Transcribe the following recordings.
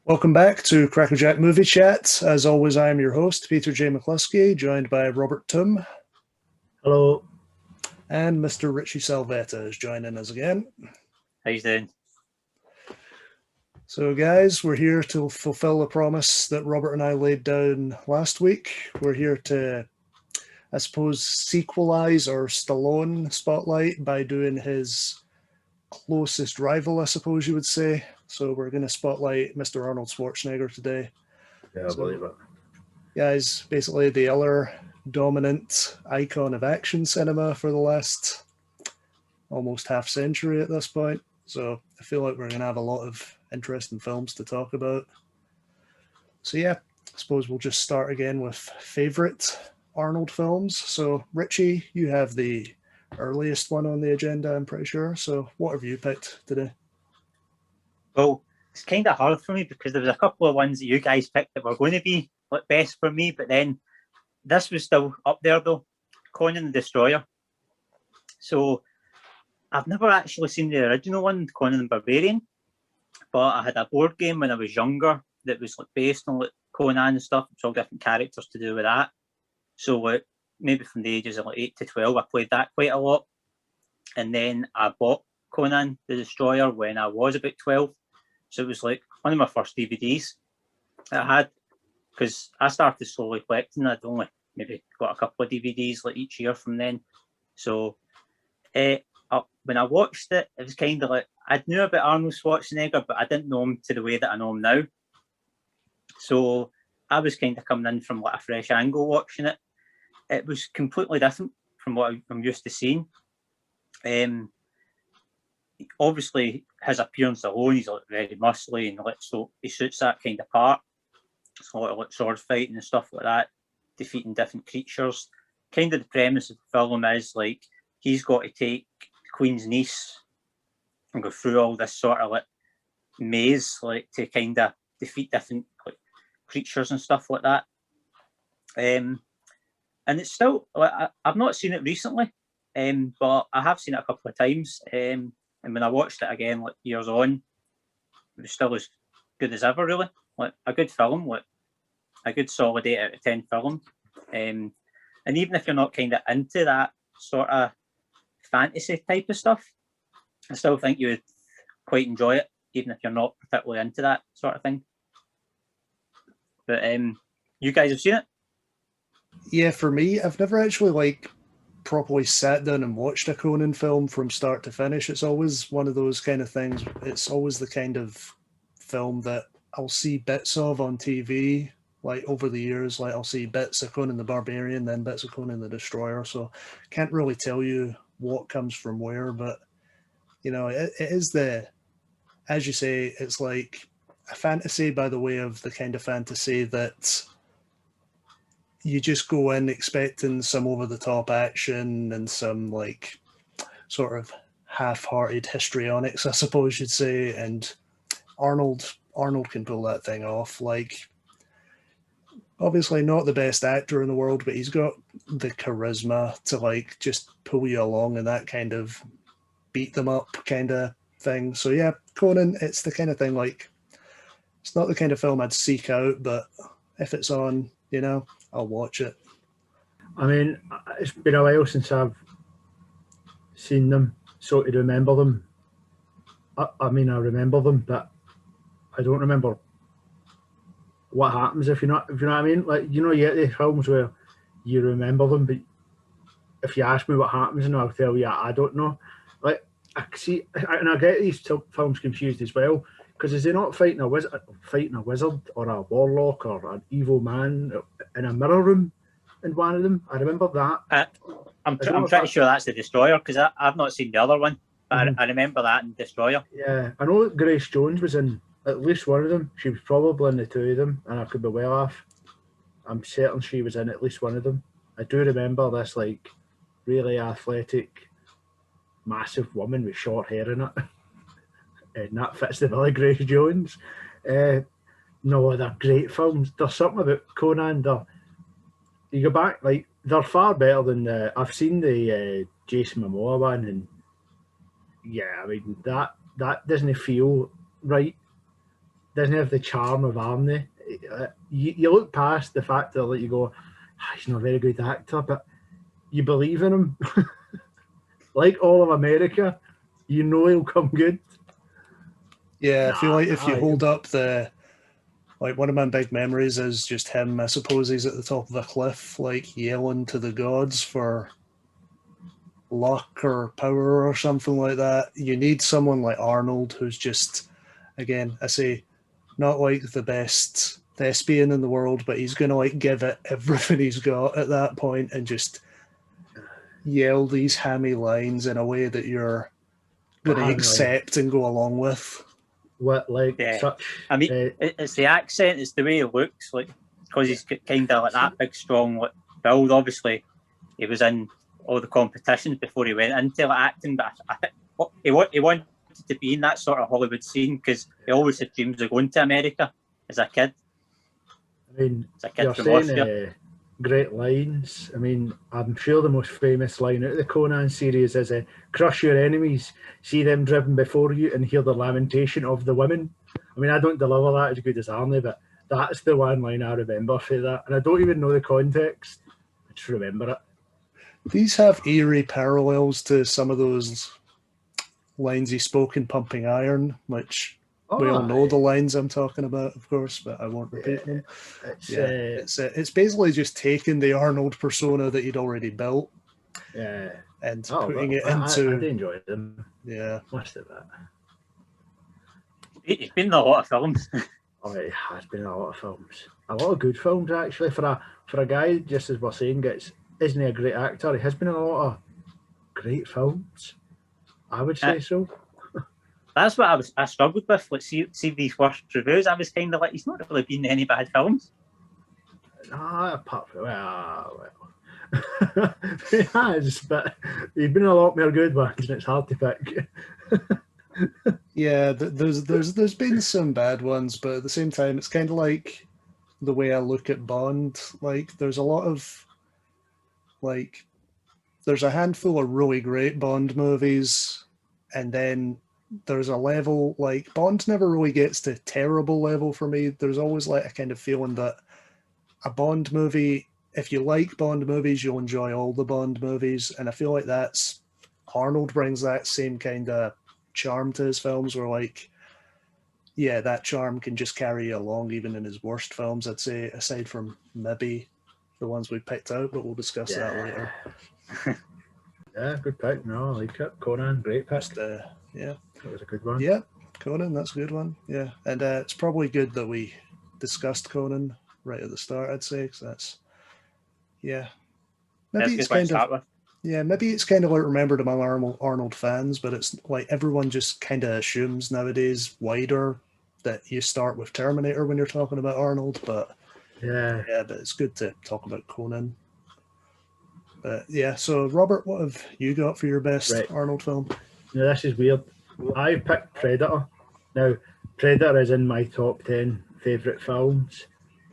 Welcome back to Crackerjack Movie Chat. As always, I am your host, Peter J. McCluskey, joined by Robert Tombe. Hello. And Mr. Ritchie Salveta is joining us again. How you doing? So, guys, we're here to fulfill the promise that Robert and I laid down last week. We're here to, I suppose, sequelize our Stallone spotlight by doing his closest rival, I suppose you would say. So we're going to spotlight Mr. Arnold Schwarzenegger today. Yeah, I believe it. Yeah, he's basically the other dominant icon of action cinema for the last almost half century at this point. So I feel like we're going to have a lot of interesting films to talk about. So yeah, I suppose we'll just start again with favorite Arnold films. So Ritchie, you have the earliest one on the agenda, I'm pretty sure. So what have you picked today? Well, it's kind of hard for me because there was a couple of ones that you guys picked that were going to be like best for me, but then this was still up there though, Conan the Destroyer. So I've never actually seen the original one, Conan the Barbarian, but I had a board game when I was younger that was like based on like Conan and stuff. It's all different characters to do with that. So like maybe from the ages of like 8 to 12, I played that quite a lot. And then I bought Conan the Destroyer when I was about 12. So it was like one of my first DVDs that I had, because I started slowly collecting. I'd only maybe got a couple of DVDs like each year from then. So when I watched it, it was kind of like, I knew about Arnold Schwarzenegger, but I didn't know him to the way that I know him now. So I was kind of coming in from like a fresh angle watching it. It was completely different from what I'm used to seeing. Obviously, his appearance alone, he's like very muscly and like so he suits that kind of part. It's a lot of like sword fighting and stuff like that, defeating different creatures. Kind of the premise of the film is like he's got to take the Queen's niece and go through all this sort of like maze, like to kind of defeat different like creatures and stuff like that. And it's still like I've not seen it recently, but I have seen it a couple of times. And when I watched it again, like years on, it was still as good as ever, really. Like a good film, like a good solid 8 out of 10 film. And even if you're not kind of into that sort of fantasy type of stuff, I still think you would quite enjoy it, even if you're not particularly into that sort of thing. But you guys have seen it? Yeah, for me, I've never actually properly sat down and watched a Conan film from start to finish. It's always one of those kind of things. It's always the kind of film that I'll see bits of on TV, like over the years. Like I'll see bits of Conan the Barbarian, then bits of Conan the Destroyer. So can't really tell you what comes from where, but you know, it is as you say, it's like a fantasy by the way of the kind of fantasy that you just go in expecting some over-the-top action and some like sort of half-hearted histrionics, I suppose you'd say. And Arnold can pull that thing off. Like, obviously not the best actor in the world, but he's got the charisma to like just pull you along in that kind of beat them up kind of thing. So yeah, Conan, it's the kind of thing like it's not the kind of film I'd seek out, but if it's on, you know, I'll watch it. I mean, it's been a while since I've seen them, so to remember them. I mean, I remember them, but I don't remember what happens if you know what I mean. Like, you know, you get the films where you remember them, but if you ask me what happens, and I'll tell you I don't know. Like I see, and I get these films confused as well. Because is he not fighting a wizard or a warlock or an evil man in a mirror room in one of them? I remember that. I'm pretty sure that's the Destroyer because I've not seen the other one, but I remember that in Destroyer. Yeah, I know that Grace Jones was in at least one of them. She was probably in the two of them, and I could be well off. I'm certain she was in at least one of them. I do remember this like really athletic, massive woman with short hair in it. And that fits the Billy Grace Jones. No, they're great films. There's something about Conan. You go back, like they're far better than I've seen the Jason Momoa one, and yeah, I mean that doesn't feel right. doesn't have the charm of Arnie. You look past the fact that like, you go, he's not a very good actor, but you believe in him. Like all of America, you know he'll come good. Yeah, I feel like if you hold up one of my big memories is just him, I suppose he's at the top of a cliff, like yelling to the gods for luck or power or something like that. You need someone like Arnold who's just, again, I say, not like the best thespian in the world, but he's going to like give it everything he's got at that point and just yell these hammy lines in a way that you're going to accept and go along with. I mean, it's the accent, it's the way he looks, like, because he's kind of like that big, strong like, build. Obviously, he was in all the competitions before he went into like, acting, but I think he wanted to be in that sort of Hollywood scene because he always had dreams of going to America as a kid. I mean, as a kid you're from saying Austria. Great lines. I mean, I'm sure the most famous line out of the Conan series is crush your enemies, see them driven before you and hear the lamentation of the women. I mean, I don't deliver that as good as Arnie, but that's the one line I remember for that. And I don't even know the context. I just remember it. These have eerie parallels to some of those lines he spoke in Pumping Iron, which we all know the lines I'm talking about, of course, but I won't repeat them. It's basically just taking the Arnold persona that he'd already built, and putting it into. I enjoyed them. Yeah, must have that. He's been in a lot of films. Oh, he has been in a lot of films. A lot of good films, actually. For a guy, just as we're saying, isn't he a great actor? He has been in a lot of great films. I would say so. That's what I struggled with. Like, see these first reviews. I was kind of like, he's not really been in any bad films. Apart from well, he has, but he's been in a lot more good ones, and it's hard to pick. Yeah, there's been some bad ones, but at the same time, it's kind of like the way I look at Bond. Like, there's a lot of there's a handful of really great Bond movies, and then there's a level, like, Bond never really gets to terrible level for me. There's always like a kind of feeling that a Bond movie, if you like Bond movies, you'll enjoy all the Bond movies. And I feel like Arnold brings that same kind of charm to his films where, like, yeah, that charm can just carry you along even in his worst films, I'd say, aside from maybe the ones we picked out, but we'll discuss that later. Yeah, good pick. No, I like it. Conan, great pick. Yeah. That was a good one. Yeah, Conan, that's a good one. Yeah, and it's probably good that we discussed Conan right at the start, I'd say, because that's, maybe it's kind of, maybe it's kind of like remembered among Arnold fans, but it's like everyone just kind of assumes nowadays wider that you start with Terminator when you're talking about Arnold, but but it's good to talk about Conan. But yeah, so Robert, what have you got for your best Arnold film? Now, this is weird. I picked Predator. Now, Predator is in my top 10 favourite films,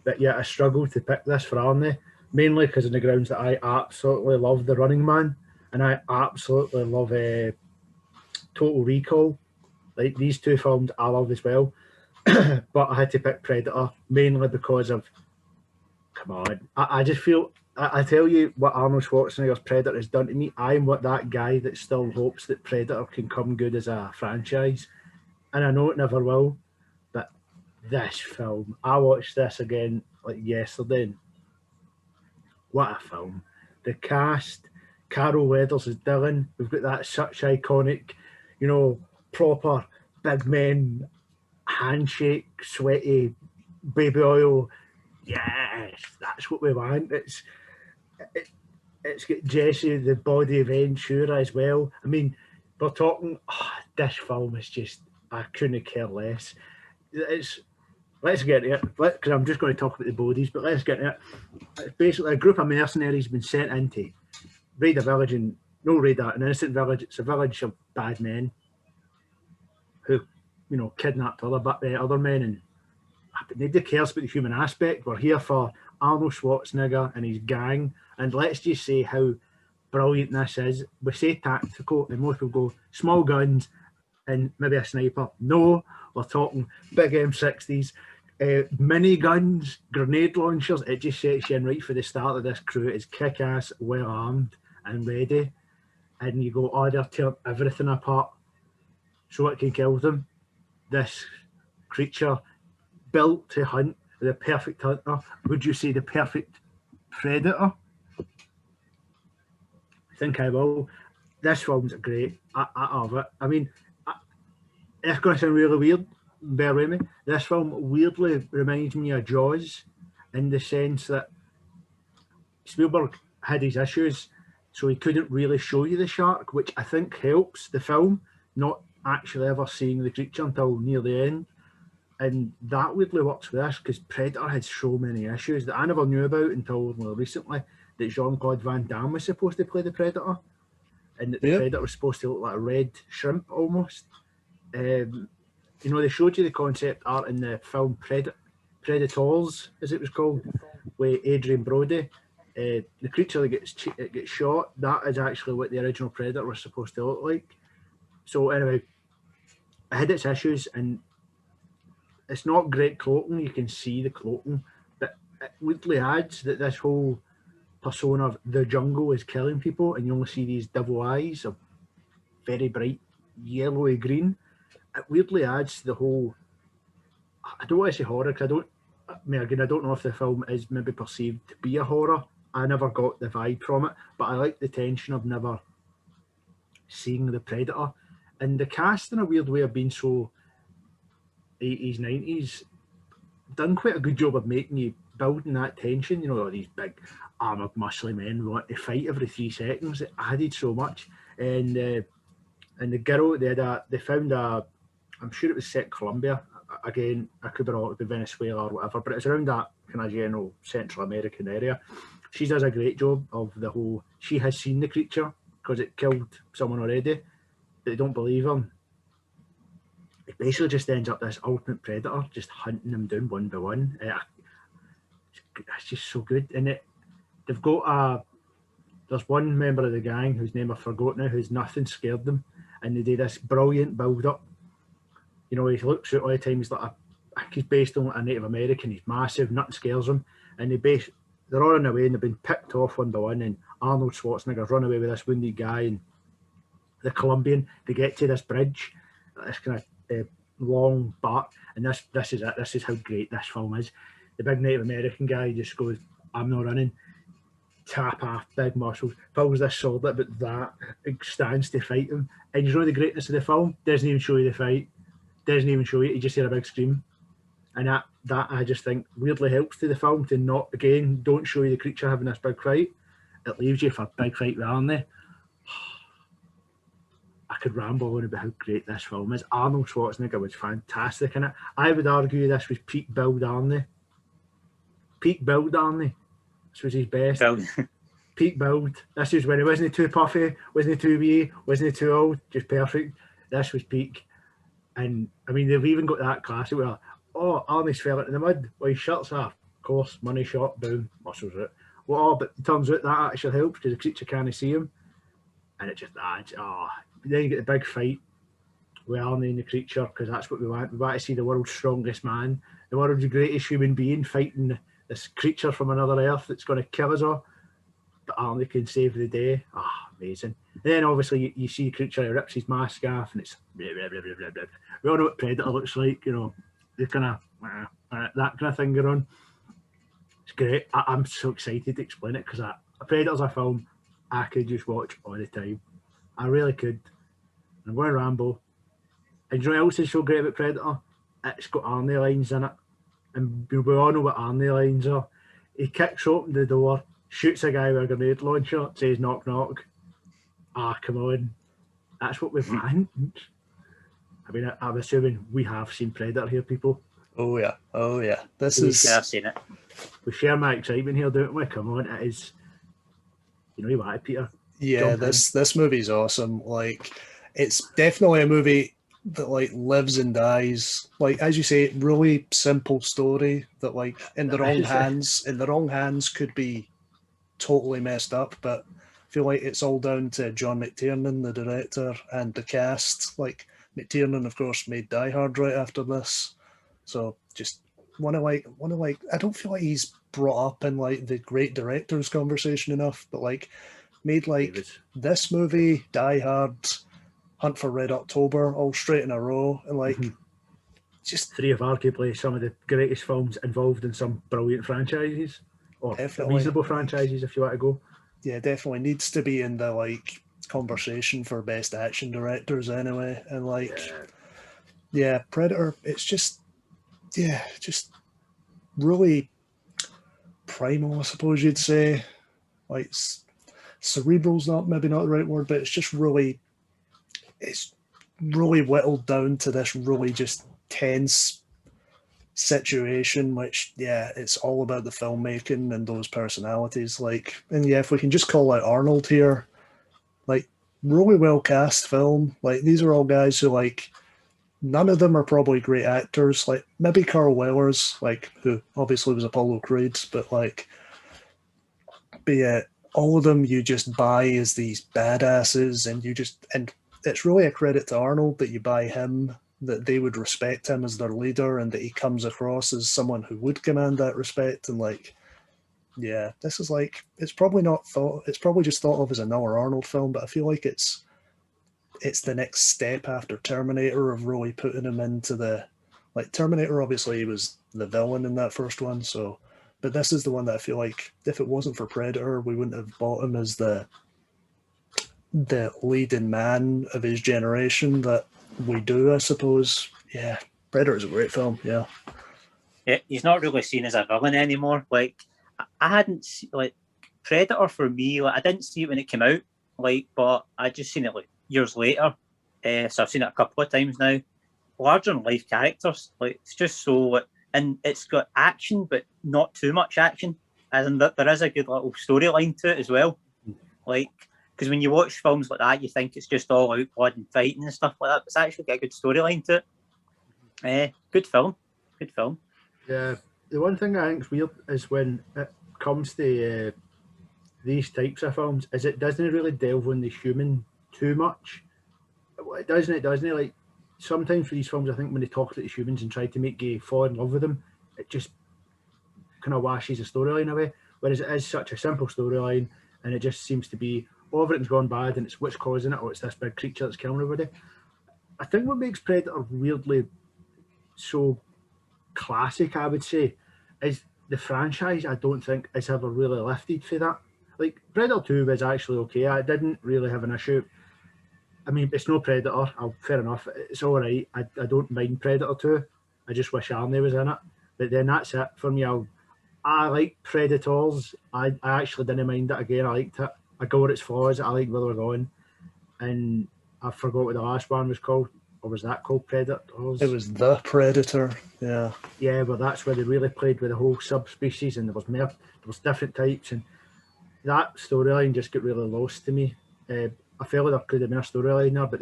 but yet I struggle to pick this for Arnie, mainly because of the grounds that I absolutely love The Running Man, and I absolutely love Total Recall. Like, these two films I love as well, but I had to pick Predator, mainly because of, come on, I just feel... I tell you what Arnold Schwarzenegger's Predator has done to me. I'm that guy that still hopes that Predator can come good as a franchise. And I know it never will. But this film, I watched this again like yesterday. And what a film. The cast, Carol Weathers as Dylan. We've got that such iconic, proper big men, handshake, sweaty, baby oil. Yes, that's what we want. It's got Jesse, the body of Ventura as well. I mean, we're talking, this film is just, I couldn't care less. Let's get to it, because I'm just going to talk about the bodies, but let's get to it. It's basically a group of mercenaries been sent in to raid a village, and an innocent village. It's a village of bad men who, kidnapped other men, and nobody cares about the human aspect. We're here for Arnold Schwarzenegger and his gang, and let's just say how brilliant this is. We say tactical, and most people go small guns and maybe a sniper. No, we're talking big M60s, mini guns, grenade launchers. It just sets you in right for the start of this crew. It's kick-ass, well armed and ready, and you go, oh, they're tearing everything apart so it can kill them. This creature built to hunt, the perfect hunter. Would you say the perfect predator? I think I will. This film's great. I love it. I mean, it's going to sound really weird, bear with me. This film weirdly reminds me of Jaws in the sense that Spielberg had his issues, so he couldn't really show you the shark, which I think helps the film, not actually ever seeing the creature until near the end. And that weirdly works with this, because Predator had so many issues that I never knew about until more recently, that Jean-Claude Van Damme was supposed to play the Predator, and that the Predator was supposed to look like a red shrimp almost. You know, they showed you the concept art in the film Predators, as it was called, with Adrian Brody. The creature that gets shot, that is actually what the original Predator was supposed to look like. So anyway, it had its issues, and it's not great cloaking. You can see the cloaking, but it weirdly adds that this whole persona of the jungle is killing people, and you only see these devil eyes of very bright yellowy green. It weirdly adds to the whole, I don't want to say horror, because I don't know if the film is maybe perceived to be a horror. I never got the vibe from it, but I like the tension of never seeing the Predator. And the cast, in a weird way, have been so 80s, 90s, done quite a good job of making you building that tension. You know, all these big armoured, muscly men want to fight every 3 seconds. It added so much. And the girl, they found a, I'm sure it was set in Colombia. Again, I could be wrong, it could be Venezuela or whatever, but it's around that kind of general Central American area. She does a great job of the whole, she has seen the creature because it killed someone already. They don't believe him. It basically just ends up this ultimate predator, just hunting them down one by one. It's just so good. And they've got there's one member of the gang whose name I forgot now, who's nothing scared them. And they do this brilliant build-up. You know, he looks out all the time, he's like he's based on a Native American, he's massive, nothing scares him. And they're all on their way and they've been picked off one by one, and Arnold Schwarzenegger's run away with this wounded guy, and the Colombian, they get to this bridge, this kind of long bark, and this is it. This is how great this film is. The big Native American guy just goes, I'm not running, tap off, big muscles, pulls this sword up, but that stands to fight him. And you know the greatness of the film? Doesn't even show you the fight, doesn't even show you, you just hear a big scream. And that I just think weirdly helps to the film to not, again, don't show you the creature having this big fight. It leaves you for a big fight with Arnie. I could ramble on about how great this film is. Arnold Schwarzenegger was fantastic in it. I would argue this was peak build Arnie. Peak build Arnie. This was his best. Peak build. This is when he wasn't too puffy, wasn't too wee, wasn't too old, just perfect. This was peak. And I mean, they've even got that classic where, oh, Arnie's fell into the mud. Well, his shirt's off. Of course, money shot, boom, muscles out. Well, but it turns out that actually helps because the creature can't see him. And it just adds, then you get the big fight with Arnie and the creature, because that's what we want. We want to see the world's strongest man, the world's greatest human being fighting this creature from another Earth that's going to kill us all. But Arnie can save the day. Amazing. And then obviously you see the creature, he rips his mask off, and it's blah, blah, blah, blah, blah. We all know what Predator looks like, you know, the kind of that kind of thing going on. It's great. I'm so excited to explain it, because Predator's a film I could just watch all the time. I really could. I'm going to ramble. And you know what else is so great about Predator? It's got Arnie lines in it. And we all know what Arnie lines are. He kicks open the door, shoots a guy with a grenade launcher, says knock knock. Come on. That's what we want. I mean, I'm assuming we have seen Predator here, people. Oh yeah. I've seen it. We share my excitement here, don't we? Come on, it is. You know you want it, Peter. Yeah, this movie's awesome. Like, it's definitely a movie that like lives and dies. Like, as you say, really simple story that like in the wrong hands could be totally messed up. But I feel like it's all down to John McTiernan, the director, and the cast. Like, McTiernan, of course, made Die Hard right after this. So just want to like, I don't feel like he's brought up in like the great directors conversation enough, but like made like this movie, Die Hard, Hunt for Red October, all straight in a row, and like just three of arguably some of the greatest films involved in some brilliant franchises, or reasonable franchises, if you want to go. Yeah, definitely needs to be in the like conversation for best action directors anyway, and like yeah, Predator. It's just really primal, I suppose you'd say. Like cerebral's maybe not the right word, but it's really whittled down to this really just tense situation, which it's all about the filmmaking and those personalities. Like, and if we can just call out Arnold here, like really well cast film. Like these are all guys who like none of them are probably great actors. Like maybe Carl Weathers, like who obviously was Apollo Creed, but all of them you just buy as these badasses, and it's really a credit to Arnold that you buy him, that they would respect him as their leader, and that he comes across as someone who would command that respect. And like, yeah, this is like, it's probably just thought of as another Arnold film, but I feel like it's the next step after Terminator of really putting him into the, like Terminator obviously he was the villain in that first one, so, but this is the one that I feel like if it wasn't for Predator, we wouldn't have bought him as the leading man of his generation that we do, I suppose. Yeah, Predator is a great film. Yeah, he's not really seen as a villain anymore. Like I hadn't like Predator for me. Like I didn't see it when it came out. Like, but I just seen it like years later. So I've seen it a couple of times now. Larger than life characters. Like it's just so like, and it's got action, but not too much action. As in that there is a good little storyline to it as well. Like. Because when you watch films like that, you think it's just all out blood and fighting and stuff like that. But it's actually got a good storyline to it. Good film. Good film. Yeah. The one thing I think is weird is when it comes to these types of films, is it doesn't really delve on the human too much. It doesn't. Like sometimes for these films, I think when they talk to the humans and try to make you fall in love with them, it just kind of washes the storyline away. Whereas it is such a simple storyline, and it just seems to be everything's gone bad and it's what's causing it, or it's this big creature that's killing everybody. I think what makes Predator weirdly so classic, I would say, is the franchise. I don't think it's ever really lifted for that. Like Predator 2 was actually okay. I didn't really have an issue. I mean, it's no Predator. Fair enough. It's all right. I don't mind Predator 2. I just wish Arnie was in it. But then that's it for me. I like Predators. I actually didn't mind it again. I liked it. I got its flaws. I like where they're going, and I forgot what the last one was called, or was that called Predators? It was The Predator. Yeah. Yeah, but that's where they really played with the whole subspecies, and there was different types, and that storyline just got really lost to me. I felt like there could have been a storyline there, but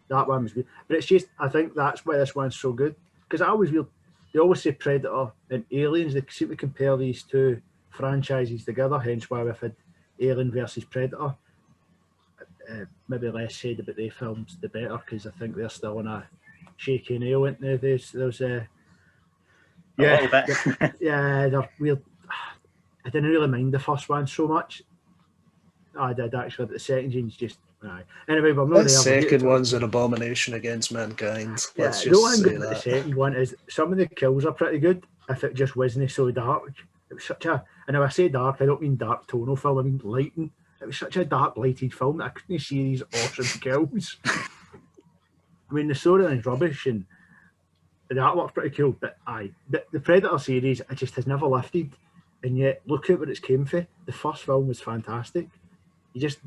that one was weird. But it's just, I think that's why this one's so good, because they always say Predator and Aliens. They seem to compare these two franchises together. Hence why we've had Alien versus Predator. Maybe less said about the films, the better, because I think they're still on a shaky nail, aren't they? There's a little bit. Yeah, they're weird. I didn't really mind the first one so much. I did actually, but the second one's just. Anyway, but I'm not the second one's an abomination against mankind. Let's just say that. The second one is some of the kills are pretty good. If it just wasn't so dark, it was such a. And when I say dark, I don't mean dark tonal film. I mean lighting. It was such a dark lighted film that I couldn't see these awesome kills. I mean, the storyline's rubbish and the artwork's pretty cool, but the Predator series, it just has never lifted. And yet, look at what it's came for. The first film was fantastic.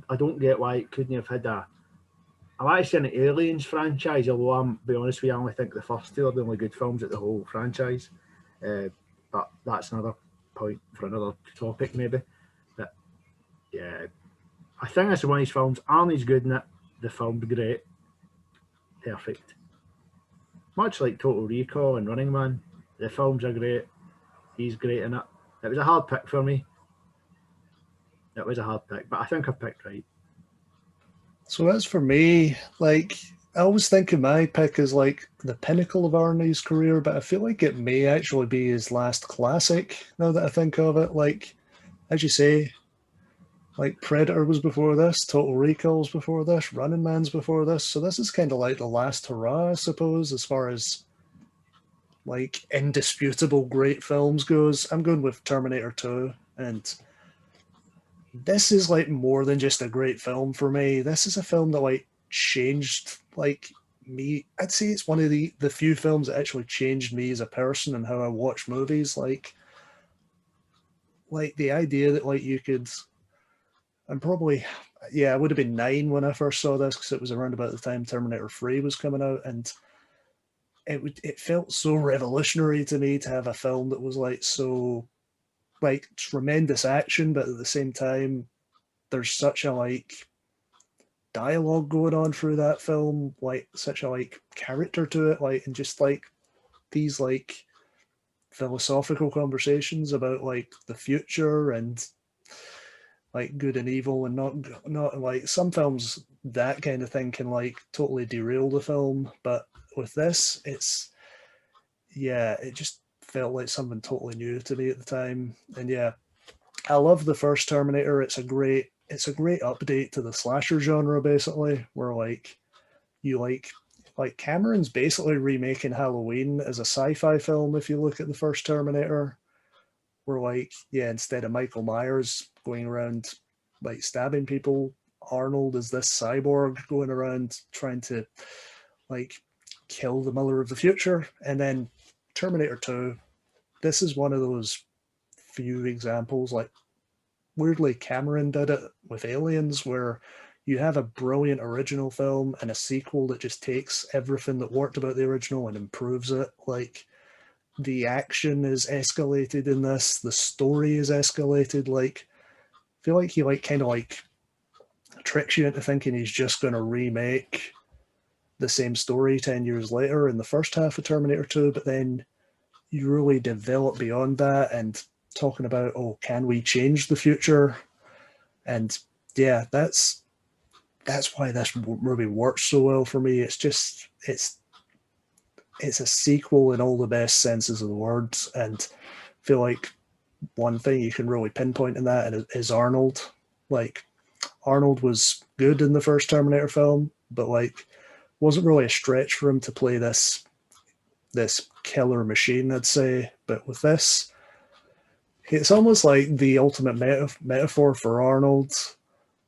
I don't get why it couldn't have had I'm actually an Aliens franchise, although I'm, be honest with you, I only think the first two are the only good films at the whole franchise. But that's another point for another topic, maybe. But yeah, I think that's one of these films. Arnie's good in it. The film's great. Perfect. Much like Total Recall and Running Man, the films are great. He's great in it. It was a hard pick for me. It was a hard pick, but I think I picked right. So as for me, like, I was thinking my pick is like the pinnacle of Arnie's career, but I feel like it may actually be his last classic now that I think of it. Like, as you say, like Predator was before this, Total Recall's before this, Running Man's before this. So this is kind of like the last hurrah, I suppose, as far as like indisputable great films goes. I'm going with Terminator 2, and this is like more than just a great film for me. This is a film that like changed like me. I'd say it's one of the few films that actually changed me as a person and how I watch movies. Like the idea that like you could. I'm probably, yeah, I would have been 9 when I first saw this because it was around about the time Terminator 3 was coming out, and it felt so revolutionary to me to have a film that was like so like tremendous action, but at the same time there's such a like dialogue going on through that film, like such a like character to it, like, and just like these like philosophical conversations about like the future and like good and evil, and not like some films that kind of thing can like totally derail the film, but with this it's, yeah, it just felt like something totally new to me at the time. And yeah, I love the first Terminator. It's a great update to the slasher genre, basically, where like you like Cameron's basically remaking Halloween as a sci-fi film. If you look at the first Terminator, where like, yeah, instead of Michael Myers going around like stabbing people, Arnold is this cyborg going around trying to like kill the mother of the future. And then Terminator 2, this is one of those few examples, like weirdly Cameron did it with Aliens, where you have a brilliant original film and a sequel that just takes everything that worked about the original and improves it. Like the action is escalated in this, the story is escalated. Like I feel like he like kind of like tricks you into thinking he's just going to remake the same story 10 years later in the first half of Terminator 2, but then you really develop beyond that and talking about, oh, can we change the future? And yeah, that's why this movie works so well for me. It's just it's a sequel in all the best senses of the words, and I feel like one thing you can really pinpoint in that is Arnold. Like Arnold was good in the first Terminator film, but like wasn't really a stretch for him to play this killer machine, I'd say. But with this, it's almost like the ultimate metaphor for Arnold.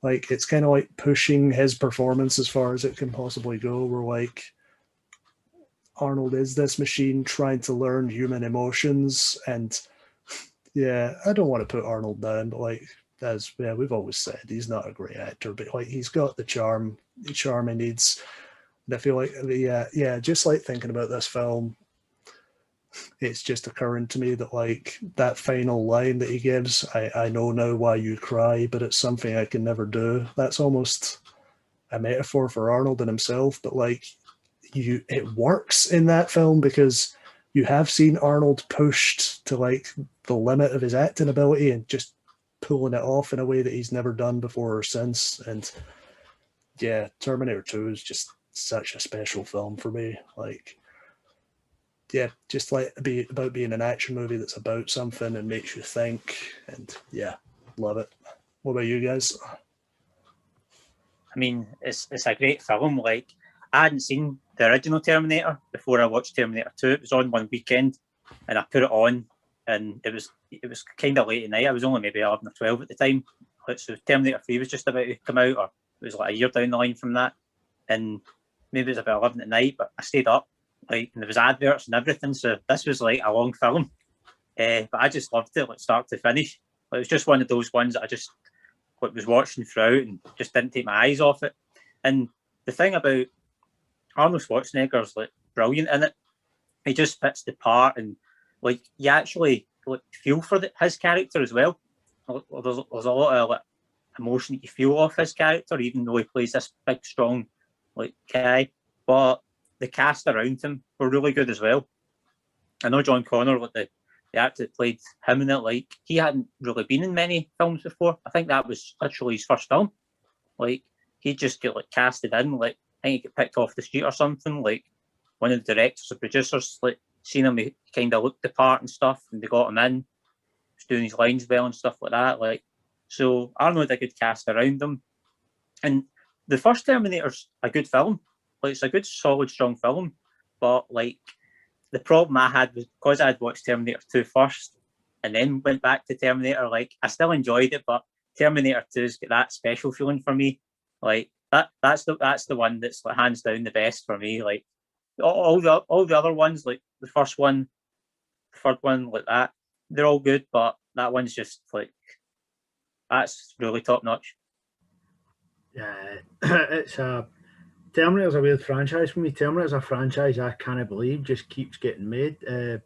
Like it's kind of like pushing his performance as far as it can possibly go. Where like Arnold is this machine trying to learn human emotions, and yeah, I don't want to put Arnold down, but like as yeah, we've always said, he's not a great actor, but like he's got the charm he needs. And I feel like yeah, just like thinking about this film, it's just occurring to me that like that final line that he gives, I know now why you cry, but it's something I can never do. That's almost a metaphor for Arnold and himself, but like it works in that film because you have seen Arnold pushed to like the limit of his acting ability and just pulling it off in a way that he's never done before or since. And yeah, Terminator 2 is just such a special film for me. Like, yeah, just like about being an action movie that's about something and makes you think. And yeah, love it. What about you guys? I mean, it's a great film. Like, I hadn't seen the original Terminator before I watched Terminator 2. It was on one weekend, and I put it on, and it was kind of late at night. I was only maybe 11 or 12 at the time. So Terminator 3 was just about to come out, or it was like a year down the line from that. And maybe it was about 11 at night, but I stayed up, like, and there was adverts and everything. So this was like a long film, but I just loved it, like start to finish. Like, it was just one of those ones that I just was watching throughout and just didn't take my eyes off it. And the thing about Arnold Schwarzenegger's like brilliant in it. He just fits the part, and like you actually like feel for his character as well. There's a lot of like emotion that you feel off his character, even though he plays this big, strong like guy. But the cast around him were really good as well. I know John Connor, like the actor that played him in it, like he hadn't really been in many films before. I think that was literally his first film. Like he just got like casted in, like think he got picked off the street or something. Like one of the directors or producers, like seen him, he kind of looked the part and stuff, and they got him in. He was doing his lines well and stuff like that. Like, so Arnold had a good cast around him. And the first Terminator's a good film. Like, it's a good, solid, strong film. But like, the problem I had was because I had watched Terminator 2 first and then went back to Terminator, like, I still enjoyed it, but Terminator 2's got that special feeling for me. Like, that's the one that's like hands down the best for me. Like, all the other ones, like the first one, the third one, like that, they're all good, but that one's just like, that's really top notch. Yeah, it's Terminator's a weird franchise for me. Terminator's a franchise I can't believe just keeps getting made. I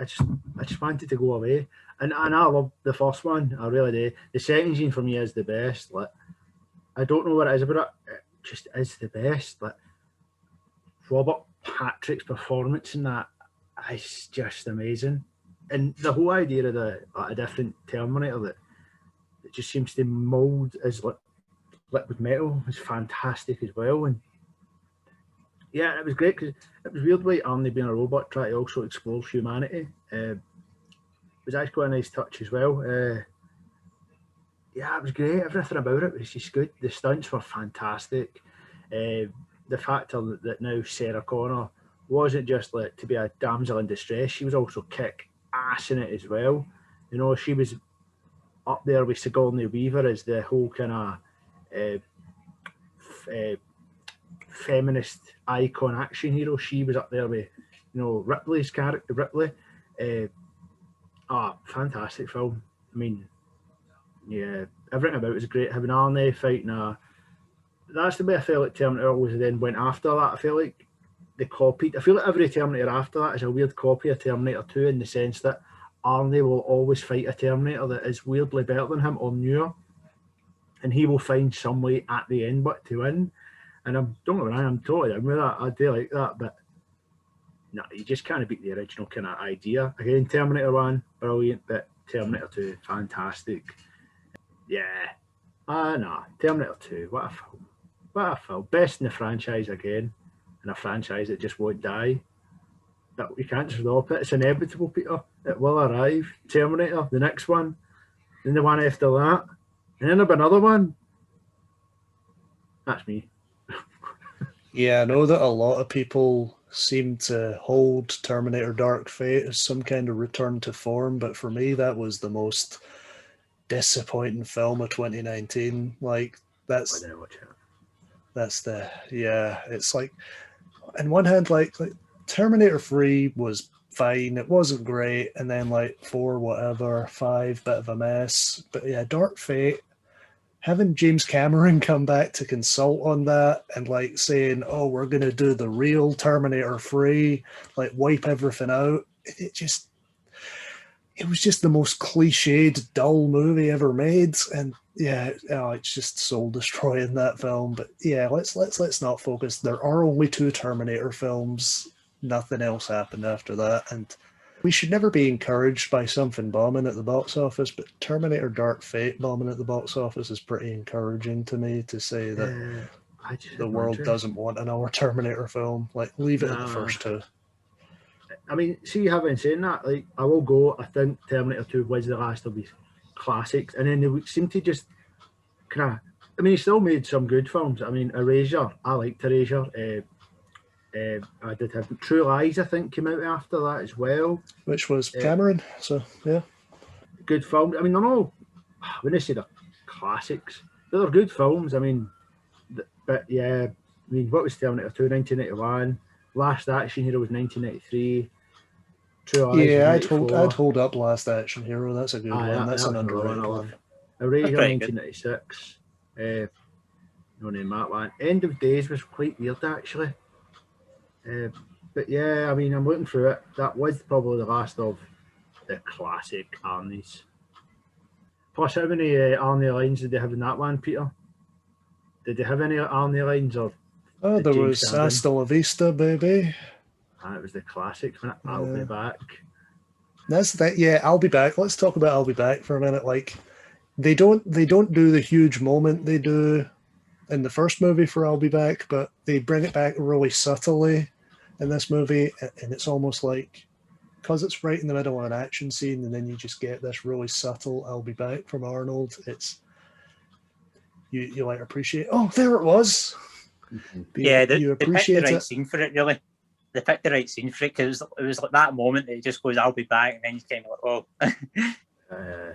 just wanted to go away, and I love the first one. I really do. The second scene for me is the best. Like, I don't know what it is about it. It just is the best. Like, Robert Patrick's performance in that is just amazing, and the whole idea of a different Terminator that just seems to mould as liquid metal is fantastic as well. And yeah, it was great because it was weird like Arnie being a robot trying to also explore humanity. It was actually quite a nice touch as well. Yeah, it was great. Everything about it was just good. The stunts were fantastic. The fact that now Sarah Connor wasn't just like to be a damsel in distress, she was also kick ass in it as well. You know, she was up there with Sigourney Weaver as the whole kind of feminist icon action hero. She was up there with, you know, Ripley's character, Ripley. Fantastic film. I mean, yeah, everything about it was great. Having Arnie fighting that's the way I felt like Terminator always then went after that. I feel like they copied. I feel like every Terminator after that is a weird copy of Terminator 2 in the sense that Arnie will always fight a Terminator that is weirdly better than him or newer, and he will find some way at the end but to win. And don't get me wrong, I'm totally down with that. I do like that, but no, you just can't beat the original kind of idea. Again, Terminator 1, brilliant, but Terminator 2, fantastic. Yeah. No, Terminator 2, what a film. What a film. Best in the franchise again, in a franchise that just won't die. That you can't stop it. It's inevitable, Peter. It will arrive. Terminator, the next one, then the one after that, and then there'll be another one. That's me. Yeah, I know that a lot of people seem to hold Terminator Dark Fate as some kind of return to form, but for me, that was the most disappointing film of 2019. Like, it's like, on one hand, like Terminator 3 was fine, it wasn't great, and then like 4, whatever, 5, bit of a mess. But yeah, Dark Fate, having James Cameron come back to consult on that and like saying, oh, we're going to do the real Terminator 3, like wipe everything out, it was just the most cliched, dull movie ever made. And yeah, it's just soul destroying, that film. But yeah, let's not focus. There are only 2 Terminator films. Nothing else happened after that. And we should never be encouraged by something bombing at the box office, but Terminator Dark Fate bombing at the box office is pretty encouraging to me, to say that the world doesn't want another Terminator film. Like, leave it at the first 2. I mean, see, having said that, like, I will go, I think Terminator 2 was the last of these classics, and then they seem to just kind of, I mean, he still made some good films. I mean, Erasure, I liked Erasure. I did have True Lies, I think, came out after that as well. Which was Cameron, so yeah. Good film. I mean, they're all, when I say they're classics, but they're good films. I mean, but yeah, I mean, what was Terminator 2, 1981? Last Action Hero was 1993. True Lies. Yeah, I'd hold up Last Action Hero. That's a good one. That's an underrated one. Erasure, 1996. No name that one. End of Days was quite weird, actually. But yeah, I mean, I'm looking through it. That was probably the last of the classic Arnie's. Plus, how many Arnie lines did they have in that one, Peter? Did they have any Arnie lines? Or there was Hasta La Vista, baby. It was the classics. I'll be back. That's that. Yeah, I'll be back. Let's talk about I'll be back for a minute. Like, they don't do the huge moment they do in the first movie for I'll Be Back, but they bring it back really subtly in this movie, and it's almost like, because it's right in the middle of an action scene, and then you just get this really subtle "I'll be back" from Arnold. It's you like appreciate. Oh, there it was. Yeah, you they picked the right scene for it. Really, they picked the right scene for it because it was like that moment that it just goes, "I'll be back," and then you kind of like, "Oh."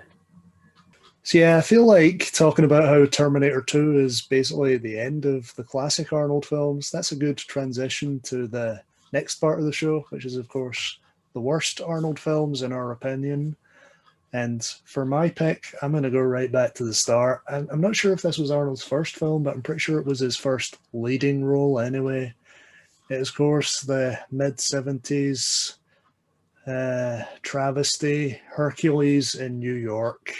So yeah, I feel like talking about how Terminator 2 is basically the end of the classic Arnold films. That's a good transition to the next part of the show, which is, of course, the worst Arnold films in our opinion. And for my pick, I'm going to go right back to the start. I'm not sure if this was Arnold's first film, but I'm pretty sure it was his first leading role anyway. It is, of course, the mid-70s travesty, Hercules in New York.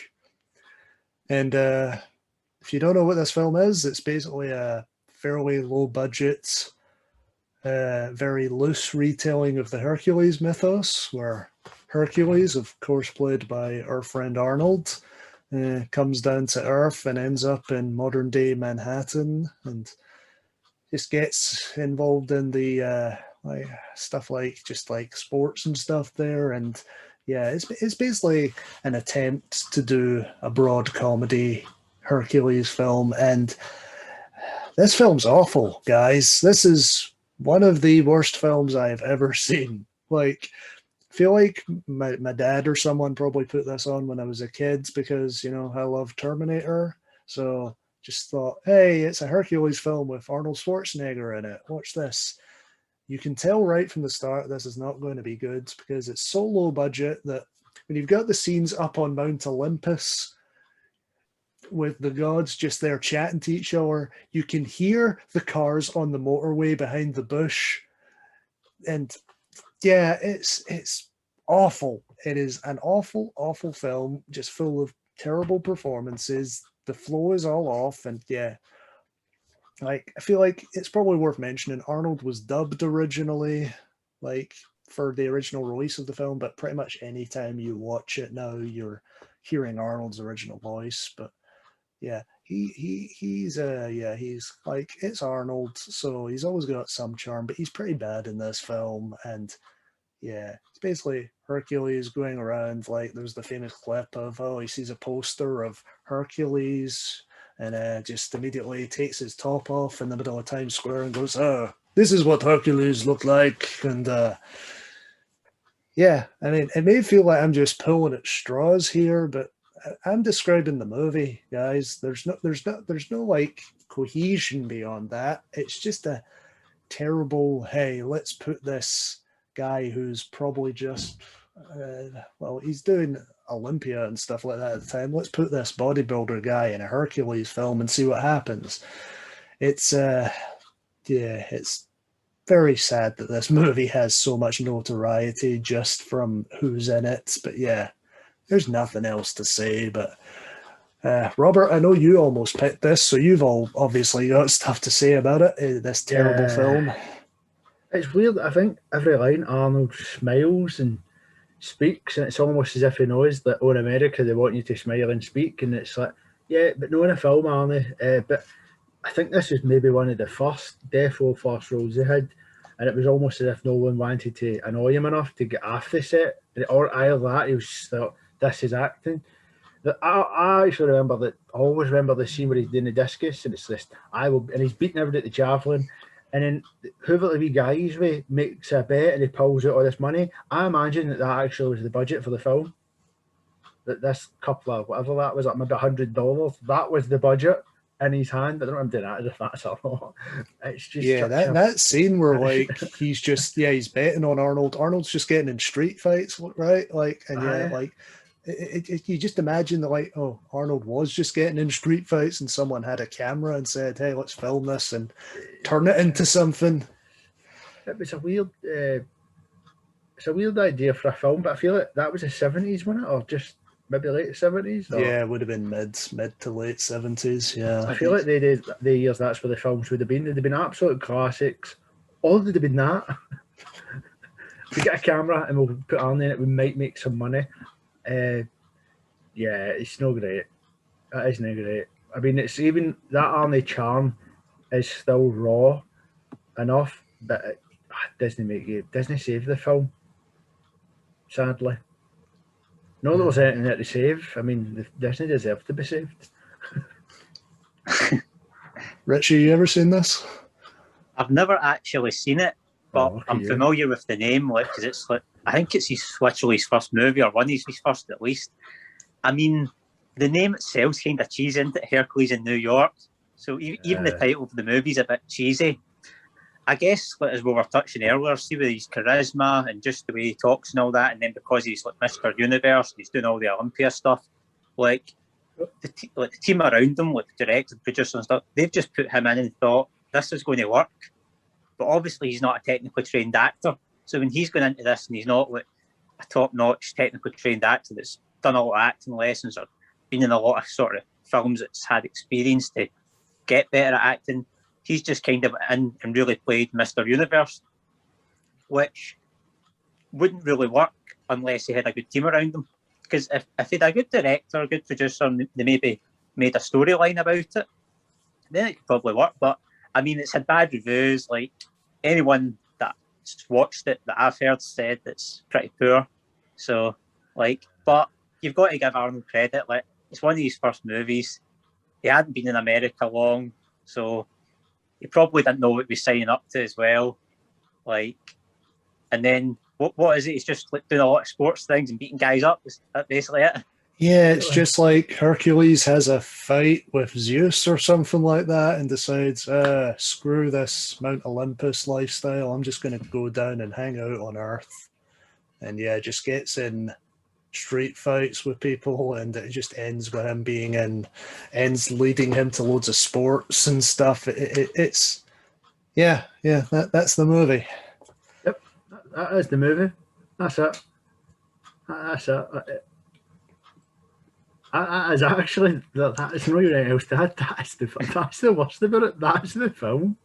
And if you don't know what this film is, it's basically a fairly low-budget, very loose retelling of the Hercules mythos, where Hercules, of course played by our friend Arnold, comes down to Earth and ends up in modern-day Manhattan and just gets involved in the like stuff like just like sports and stuff there. And yeah, it's basically an attempt to do a broad comedy Hercules film, and this film's awful, guys. This is one of the worst films I have ever seen. Like, I feel like my dad or someone probably put this on when I was a kid because, you know, I love Terminator. So just thought, hey, it's a Hercules film with Arnold Schwarzenegger in it. Watch this. You can tell right from the start this is not going to be good because it's so low budget that when you've got the scenes up on Mount Olympus with the gods just there chatting to each other, you can hear the cars on the motorway behind the bush. And yeah, it's awful. It is an awful, awful film, just full of terrible performances. The flow is all off, and yeah, like I feel like it's probably worth mentioning Arnold was dubbed originally, like for the original release of the film, but pretty much any time you watch it now, you're hearing Arnold's original voice. But yeah, he's like, it's Arnold, so he's always got some charm, but he's pretty bad in this film. And yeah, it's basically Hercules going around, like there's the famous clip of, oh, he sees a poster of Hercules and just immediately takes his top off in the middle of Times Square and goes, oh, this is what Hercules looked like. And yeah, I mean, it may feel like I'm just pulling at straws here, but I'm describing the movie, guys. There's no like cohesion beyond that. It's just a terrible, hey, let's put this guy who's probably just well, he's doing Olympia and stuff like that at the time. Let's put this bodybuilder guy in a Hercules film and see what happens. It's it's very sad that this movie has so much notoriety just from who's in it. But yeah, there's nothing else to say. But Robert, I know you almost picked this, so you've all obviously got stuff to say about it. This terrible film. It's weird. I think every line Arnold smiles and speaks, and it's almost as if he knows that, oh, in America they want you to smile and speak, and it's like, yeah, but no in a film, Arnie. But I think this is maybe one of the first roles they had, and it was almost as if no one wanted to annoy him enough to get off the set, or either that he was just thought, this is acting. I actually always remember the scene where he's doing the discus, and it's this, and he's beating everybody at the javelin. And then whoever the wee guy is with makes a bet and he pulls out all this money. I imagine that actually was the budget for the film. That this couple of whatever that was, like maybe $100, that was the budget in his hand. I don't know if I'm doing that as if that's a lot. It's just that scene where like he's just he's betting on Arnold. Arnold's just getting in street fights, right? Like, and like. You just imagine that, like, oh, Arnold was just getting in street fights and someone had a camera and said, hey, let's film this and turn it into something. It's a weird idea for a film, but I feel like that was the 70s, wasn't it? Or just maybe late 70s? Or... Yeah, it would have been mid to late 70s, yeah. I feel like they did the years that's where the films would have been. They'd have been absolute classics. Or they'd have been that. We get a camera and we'll put Arnie in it, we might make some money. Yeah, it's no great. That isn't great. I mean, it's even that Arnie charm is still raw enough, but it Disney saved the film, sadly. No, there was anything there to save. I mean, Disney deserved to be saved. Richie, you ever seen this? I've never actually seen it, but I'm familiar with the name, like, because it's like, I think it's literally his first movie, or one of his first at least. I mean, the name itself's kind of cheesy, isn't it? Hercules in New York. So even the title of the movie's a bit cheesy. I guess, like, as we were touching earlier, see with his charisma and just the way he talks and all that, and then because he's like Mr. Universe, he's doing all the Olympia stuff, like the team around him, like the director, producer and stuff, they've just put him in and thought, this is going to work. But obviously he's not a technically trained actor. So when he's going into this and he's not like a top-notch technically trained actor that's done a lot of acting lessons or been in a lot of sort of films that's had experience to get better at acting, he's just kind of in and really played Mr. Universe, which wouldn't really work unless he had a good team around him. Because if he had a good director, a good producer, and they maybe made a storyline about it, then it could probably work. But I mean, it's had bad reviews. Like, anyone that's watched it that I've heard said it's pretty poor. So, like, but you've got to give Arnold credit. Like, it's one of his first movies. He hadn't been in America long, so he probably didn't know what he was signing up to as well. Like, and then what is it? He's just like doing a lot of sports things and beating guys up. Is that basically it? Yeah, it's just like Hercules has a fight with Zeus or something like that and decides, screw this Mount Olympus lifestyle. I'm just going to go down and hang out on Earth. And yeah, just gets in street fights with people, and it just ends with him ends leading him to loads of sports and stuff. It's that's the movie. Yep, that is the movie. That's it. That's it. That is actually, that is not anything else to add. That's the worst about it. That's the film.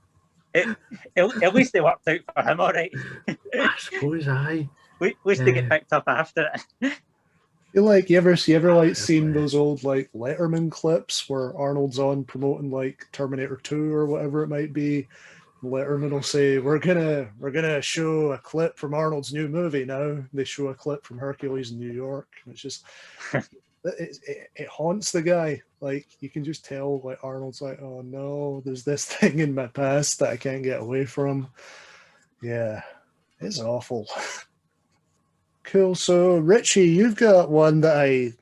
At least they worked out for him, all right. I suppose, aye. At least they get picked up after it. You ever like seen those old like Letterman clips where Arnold's on promoting like Terminator 2 or whatever it might be? Letterman will say, we're gonna show a clip from Arnold's new movie now. They show a clip from Hercules in New York. It's just it haunts the guy. Like, you can just tell, like, Arnold's like, oh no, there's this thing in my past that I can't get away from. Yeah, it's awful. Cool. So Richie, you've got one an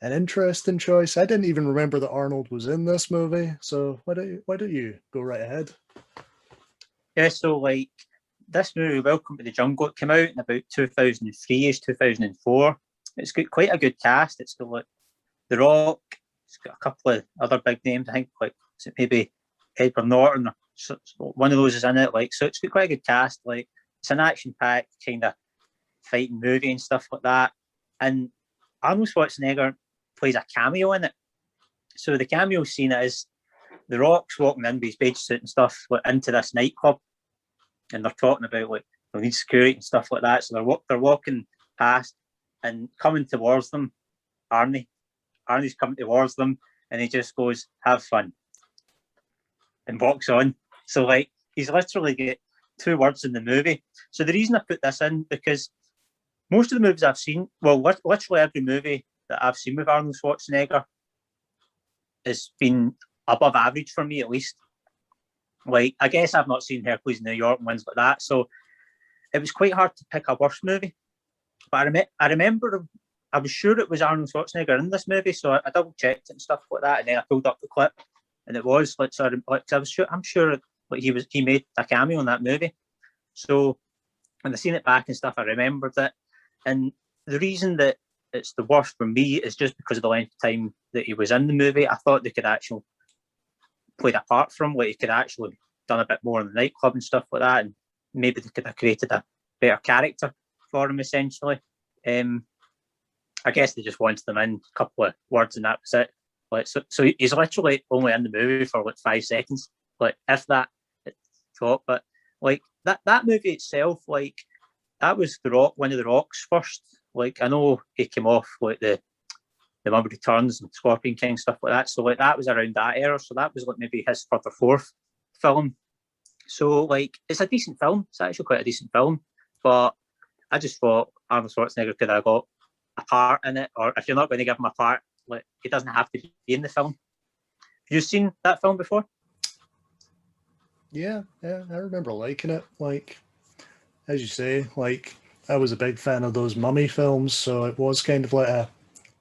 interesting choice. I didn't even remember that Arnold was in this movie. So why don't you go right ahead? Yeah, so like this movie, Welcome to the Jungle, it came out in about 2003-ish, 2004. It's got quite a good cast. It's got like The Rock. It's got a couple of other big names. I think like maybe Edward Norton or one of those is in it. Like, so it's got quite a good cast. Like, it's an action-packed kind of fighting movie and stuff like that. And Arnold Schwarzenegger plays a cameo in it. So the cameo scene is The Rock's walking in with his beige suit and stuff like, into this nightclub, and they're talking about like they need security and stuff like that. So they're walking past and coming towards them. Arnie's coming towards them, and he just goes, "Have fun," and walks on. So like he's literally got 2 words in the movie. So the reason I put this in, because most of the movies I've seen, well, literally every movie that I've seen with Arnold Schwarzenegger has been above average for me, at least. Like, I guess I've not seen Hercules in New York and ones like that, so it was quite hard to pick a worse movie. But I remember, I was sure it was Arnold Schwarzenegger in this movie, so I double checked it and stuff like that, and then I pulled up the clip, and it was like, so I'm sure like he made a cameo in that movie. So when I seen it back and stuff, I remembered it. And the reason that it's the worst for me is just because of the length of time that he was in the movie. I thought they could actually played a part from, like he could actually done a bit more in the nightclub and stuff like that, and maybe they could have created a better character for him, essentially. I guess they just wanted them in a couple of words and that was it. Like, so he's literally only in the movie for like 5 seconds, like if that. But like that movie itself, like that was one of The Rock's first. Like, I know he came off like the Mummy Returns and Scorpion King, stuff like that. So like that was around that era. So that was like maybe his 3rd or 4th film. So, like, it's a decent film. It's actually quite a decent film. But I just thought Arnold Schwarzenegger could have got a part in it. Or if you're not going to give him a part, like, he doesn't have to be in the film. Have you seen that film before? Yeah, I remember liking it. Like, as you say, like, I was a big fan of those mummy films, so it was kind of like a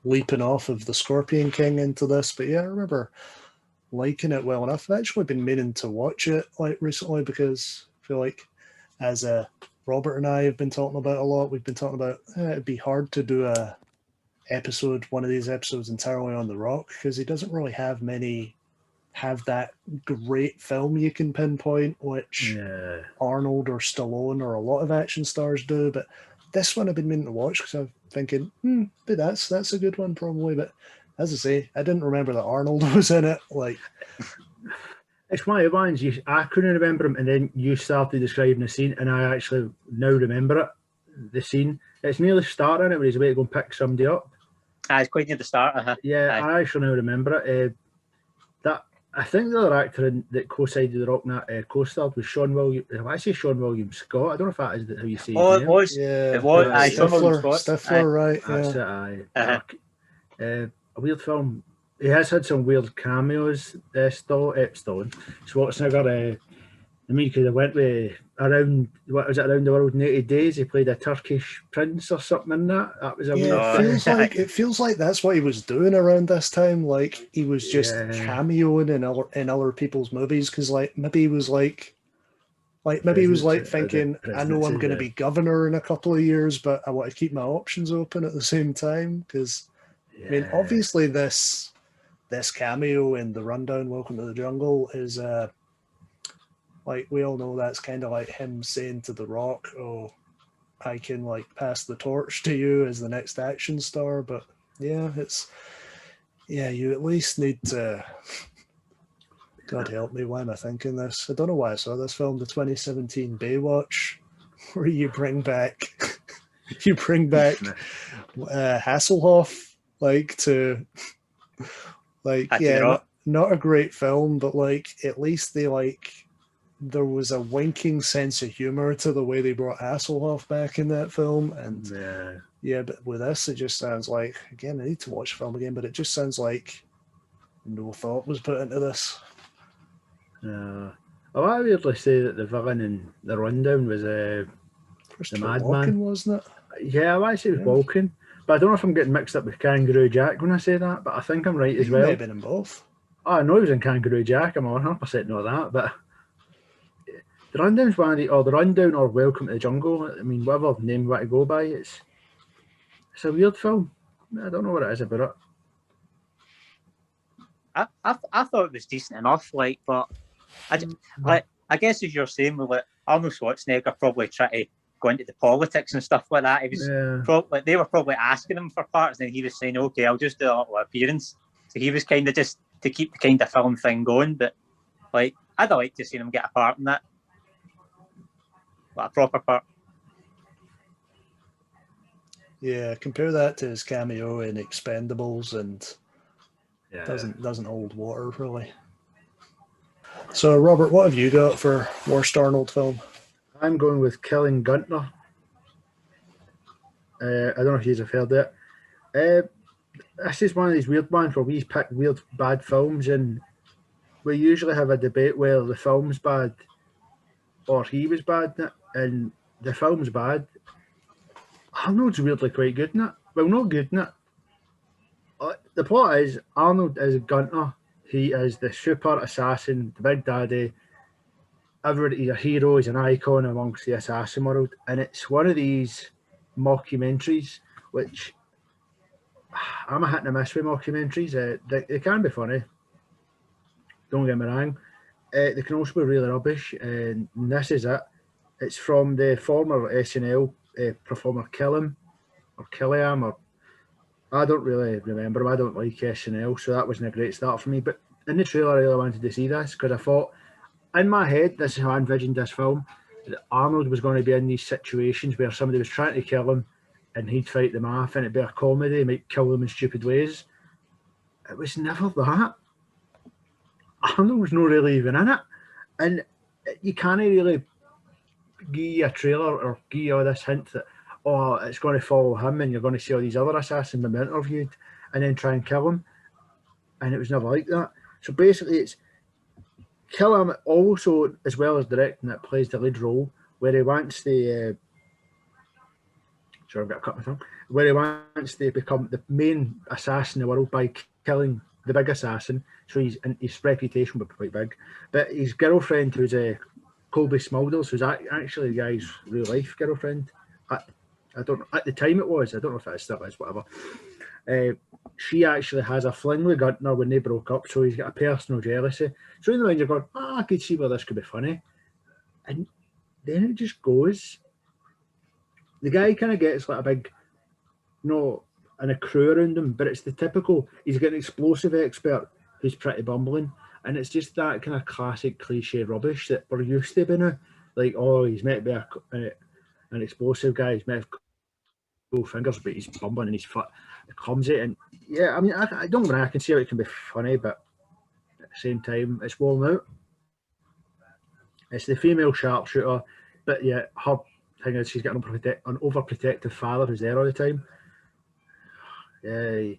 leaping off of the Scorpion King into this. But yeah, I remember liking it well enough. I've actually been meaning to watch it like recently because I feel like as Robert and I have been talking about a lot, we've been talking about it'd be hard to do one of these episodes entirely on The Rock because he doesn't really have that great film you can pinpoint, which Arnold or Stallone or a lot of action stars do. But this one I've been meaning to watch because I'm thinking, but that's a good one probably. But as I say, I didn't remember that Arnold was in it. Like, it's one of the ones I couldn't remember him, and then you started describing the scene, and I actually now remember it. The scene. It's near the start in it where he's about to go and pick somebody up. It's quite near the start. Yeah, I actually now remember it. I think the other actor that co-sided The Rock in that co-starred was Sean William. I say Sean William Scott. I don't know if that is how you say his name. It was. Yeah, it was. Sean William Scott. Stifler, right? That's it. A weird film. He has had some weird cameos. Stallone, Schwarzenegger. I mean, because I went around the world in 80 days. He played a Turkish prince or something in that. That was a weird thing. It feels like that's what he was doing around this time. Like he was just cameoing in other people's movies because like maybe he was thinking, I know I'm going to be governor in a couple of years, but I want to keep my options open at the same time because I mean, obviously this cameo in The Rundown, Welcome to the Jungle is like we all know that's kind of like him saying to The Rock, "Oh, I can like pass the torch to you as the next action star." But yeah, you at least need to. God help me, why am I thinking this? I don't know why I saw this film, the 2017 Baywatch, where you bring back Hasselhoff, not a great film, but like at least there was a winking sense of humor to the way they brought Hasselhoff back in that film, and but with this it just sounds like, again, I need to watch the film again, but it just sounds like no thought was put into this. I weirdly say that the villain in The Rundown was the Madman, wasn't it? Yeah, I want to say it was Walken, but I don't know if I'm getting mixed up with Kangaroo Jack when I say that, but I think I'm right as well. He may have been in both. Oh, I know he was in Kangaroo Jack, I'm 100% know that, but The Rundown's The Rundown or Welcome to the Jungle, I mean, whatever name you want to go by, it's a weird film. I don't know what it is about it. I thought it was decent enough, but I guess as you're saying, Arnold Schwarzenegger probably tried to go into the politics and stuff like that. He was they were probably asking him for parts, and then he was saying, "Okay, I'll just do a little appearance." So he was kind of just to keep the kind of film thing going. But I'd like to see him get a part in that, a proper part. Yeah, compare that to his cameo in Expendables, and doesn't hold water really. So, Robert, what have you got for worst Arnold film? I'm going with Killing Gunther. I don't know if you've heard it. This is one of these weird ones where we pick weird bad films, and we usually have a debate whether the film's bad or he was bad in it, and the film's bad. Arnold's weirdly quite good in it. Well, not good in it. The plot is Arnold is Gunther. He is the super assassin, the big daddy. He's a hero, he's an icon amongst the assassin world. And it's one of these mockumentaries, which I'm a hit and miss with mockumentaries. They can be funny. Don't get me wrong. They can also be really rubbish. And this is it. It's from the former SNL performer Killam, or I don't really remember him. I don't like SNL, so that wasn't a great start for me. But in the trailer, I really wanted to see this because I thought, in my head, this is how I envisioned this film, that Arnold was going to be in these situations where somebody was trying to kill him and he'd fight them off, and it'd be a comedy, he might kill them in stupid ways. It was never that. Arnold was not really even in it. And you can't really give you a trailer or give you all this hint that, oh, it's going to follow him and you're going to see all these other assassins being interviewed and then try and kill him. And it was never like that. So basically it's kill him also, as well as directing, it plays the lead role where he wants the sorry, I've got to cut my tongue. Where he wants to become the main assassin in the world by killing the big assassin. So his reputation would be quite big. But his girlfriend, who's Colby Smulders, who's actually the guy's real life girlfriend. I don't know, at the time it was. I don't know if it still is, whatever. She actually has a fling with Gunther when they broke up, so he's got a personal jealousy. So in the mind you're going, I could see where this could be funny. And then it just goes. The guy kind of gets like a big, and a crew around him, but it's the typical, he's got an explosive expert who's pretty bumbling, and it's just that kind of classic cliche rubbish that we're used to by now. Like, oh, he's meant to be an explosive guy, he's meant to have fingers, but he's bumbling and he's clumsy. And yeah, I mean, I don't know, I can see how it can be funny, but at the same time, it's worn out. It's the female sharpshooter, but yeah, her thing is she's got an overprotective father who's there all the time. Yeah.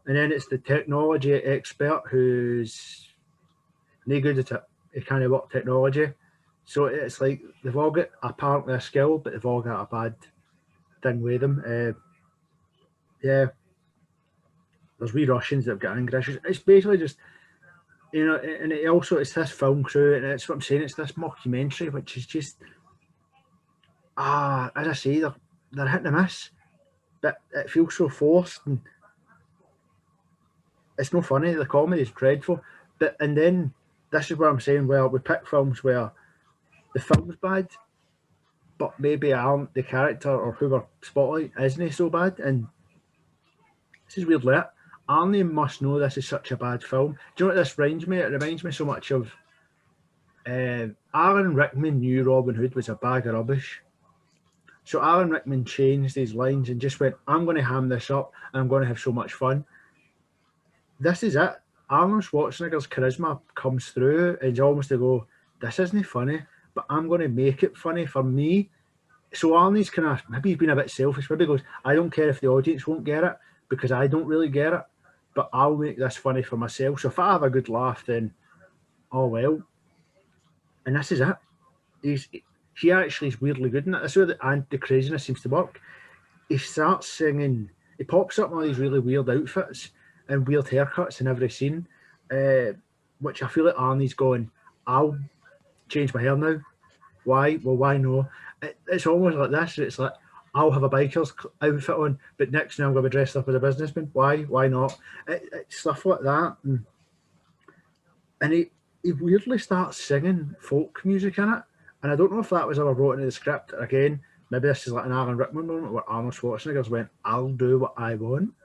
And then it's the technology expert who's no good at it. He can't work technology. So it's like they've all got apparently a skill, but they've all got a bad thing with them. Yeah. There's wee Russians that have got anger issues. It's basically just, and it's this film crew, and it's what I'm saying, it's this mockumentary, which is just, as I say, they're hitting a miss, but it feels so forced, and it's no funny. The comedy is dreadful, and then this is what I'm saying. Well, we pick films where the film's bad, but maybe aren't the character or who we're spotlight isn't so bad, and this is weirdly it. Arnie must know this is such a bad film. Do you know what this reminds me? It reminds me so much of Alan Rickman knew Robin Hood was a bag of rubbish. So Alan Rickman changed his lines and just went, I'm going to ham this up and I'm going to have so much fun. This is it. Arnold Schwarzenegger's charisma comes through and it's almost to go, this isn't funny, but I'm going to make it funny for me. So Arnie's kind of, maybe he's been a bit selfish. Maybe he goes, I don't care if the audience won't get it because I don't really get it, but I'll make this funny for myself. So if I have a good laugh, then, oh well. And this is it. He actually is weirdly good in it. That's where the craziness seems to work. He starts singing, he pops up in all these really weird outfits and weird haircuts in every scene, which I feel like Arnie's going, I'll change my hair now. Why? Well, why no? It's almost like this. It's like, I'll have a biker's outfit on, but next now I'm going to be dressed up as a businessman. Why? Why not? It's stuff like that. And he weirdly starts singing folk music in it. And I don't know if that was ever wrote into the script. Again, maybe this is like an Alan Rickman moment where Arnold Schwarzenegger's went, I'll do what I want.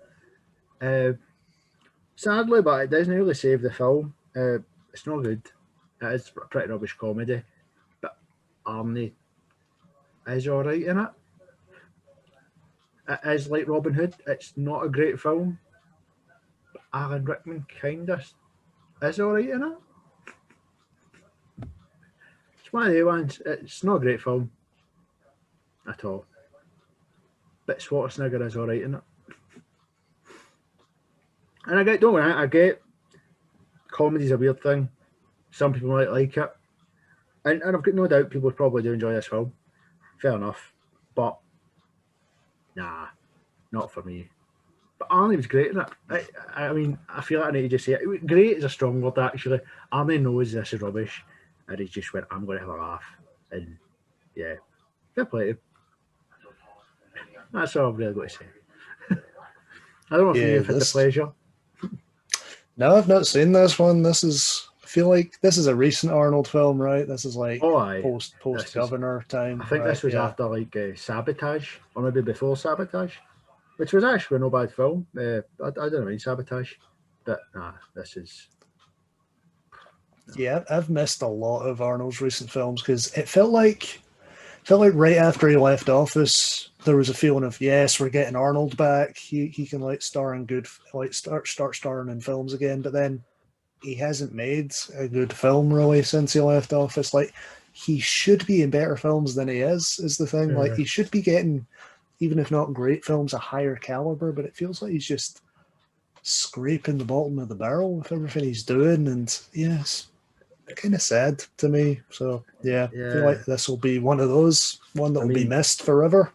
Sadly, but it doesn't really save the film. It's not good. It is a pretty rubbish comedy. But Arnie is alright in it. It is like Robin Hood. It's not a great film. But Alan Rickman kind of is alright in it. It's one of the ones. It's not a great film at all. But Schwarzenegger is alright in it. And I get comedy's a weird thing. Some people might like it. And I've got no doubt people probably do enjoy this film. Fair enough. But nah, not for me. But Arnie was great in it. I mean, I feel like I need to just say it. Great is a strong word, actually. Arnie knows this is rubbish. And he just went, I'm going to have a laugh. And yeah, fair play to him. That's all I've really got to say. I don't know if you've had the pleasure. No, I've not seen this one. I feel like this is a recent Arnold film, right? This is like post Governor time. I think this was after like Sabotage, or maybe before Sabotage, which was actually no bad film. I don't mind Sabotage, but nah, this is. Yeah, I've missed a lot of Arnold's recent films because it felt like right after he left office, there was a feeling of, yes, we're getting Arnold back. He can like star in good, like start starring in films again. But then he hasn't made a good film really since he left office. Like, he should be in better films than he is the thing. Like, he should be getting, even if not great films, a higher caliber, but it feels like he's just scraping the bottom of the barrel with everything he's doing, and yes, kind of sad to me. So yeah, I feel like this will be one of those, one that will be missed forever.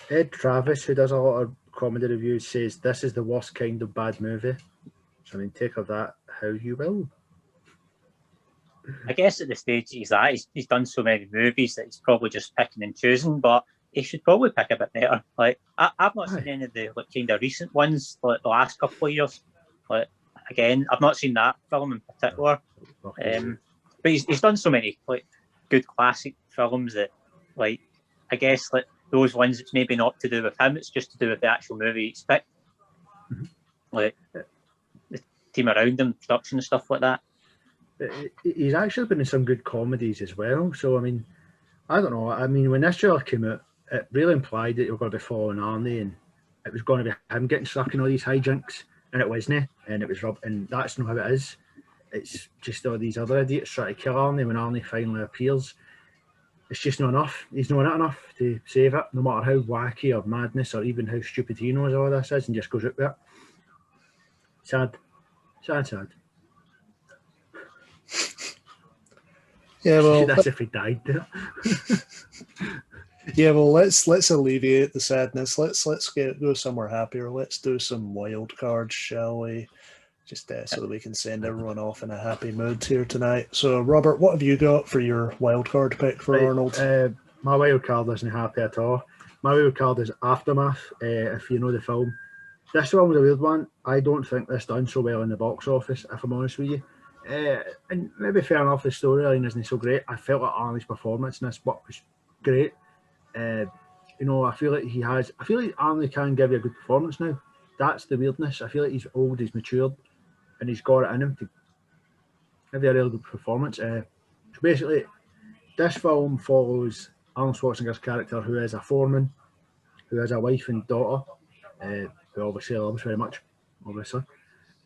Ed Travis, who does a lot of comedy reviews, says this is the worst kind of bad movie. So I mean, take of that how you will. I guess at the stage he's at, he's done so many movies that he's probably just picking and choosing, but he should probably pick a bit better. Like, I've not seen any of the kind of recent ones, like the last couple of years. Like, again, I've not seen that film in particular. But he's done so many like good classic films that, like, I guess like those ones, it's maybe not to do with him, it's just to do with the actual movie he's picked. Like the team around him, production and stuff like that. He's actually been in some good comedies as well. So I mean, I don't know. I mean, when this trailer came out, it really implied that you were going to be following Arnie, and it was going to be him getting stuck in all these hijinks, and it wasn't. And it was and that's not how it is. It's just all these other idiots trying to kill Arnie when Arnie finally appears. It's just not enough. He's not in it enough to save it, no matter how wacky or madness or even how stupid he knows all this is, and just goes out with it. Sad. Sad. Yeah, well, that's if he died there. Yeah, well, let's alleviate the sadness. Let's go somewhere happier. Let's do some wild cards, shall we? Just so that we can send everyone off in a happy mood here tonight. So, Robert, what have you got for your wild card pick for Arnold? My wild card isn't happy at all. My wild card is Aftermath. If you know the film, this film was a weird one. I don't think this done so well in the box office, if I'm honest with you. And maybe fair enough, the storyline isn't so great. I felt like Arnie's performance in this book was great. I feel like Arnie can give you a good performance now. That's the weirdness. I feel like he's old, he's matured, and he's got it in him to give you a really good performance. So basically, this film follows Arnold Schwarzenegger's character, who is a foreman, who has a wife and daughter, who obviously loves very much, obviously.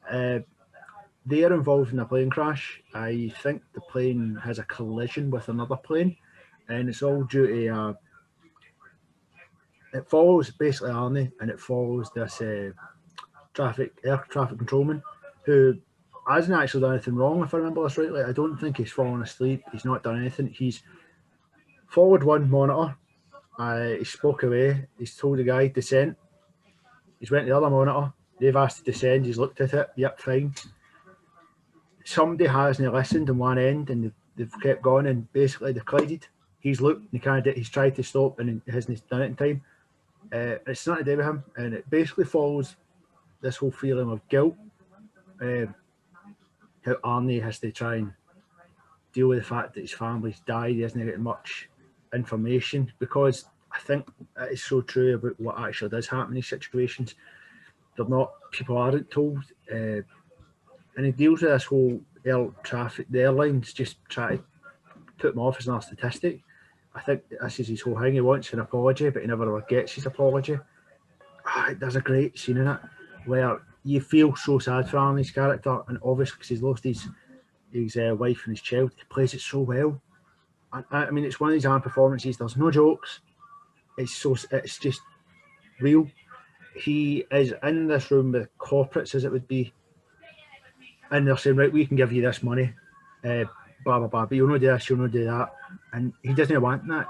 They are involved in a plane crash. I think the plane has a collision with another plane, and it's all due to it follows basically Arnie, and it follows this air traffic controlman who hasn't actually done anything wrong, if I remember this rightly. I don't think he's fallen asleep. He's not done anything. He's followed one monitor. He spoke away. He's told the guy descent. He's went to the other monitor. They've asked to descend. He's looked at it. Yep, fine. Somebody hasn't listened on one end, and they've kept going, and basically they've collided. He's looked, and he's tried to stop, and he hasn't done it in time. It's nothing to do with him, and it basically follows this whole feeling of guilt. How Arnie has to try and deal with the fact that his family's died. He hasn't getting much information, because I think it is so true about what actually does happen in these situations. People aren't told. And he deals with this whole air traffic. The airlines just try to put him off as another statistic. I think this is his whole thing. He wants an apology, but he never ever gets his apology. There's a great scene in it where you feel so sad for Arnie's character, and obviously because he's lost his wife and his child, he plays it so well. I mean, it's one of these Arnie performances. There's no jokes. It's just real. He is in this room with corporates, as it would be, and they're saying, right, we can give you this money, blah, blah, blah, but you'll not do this, you'll not do that. And he doesn't want that.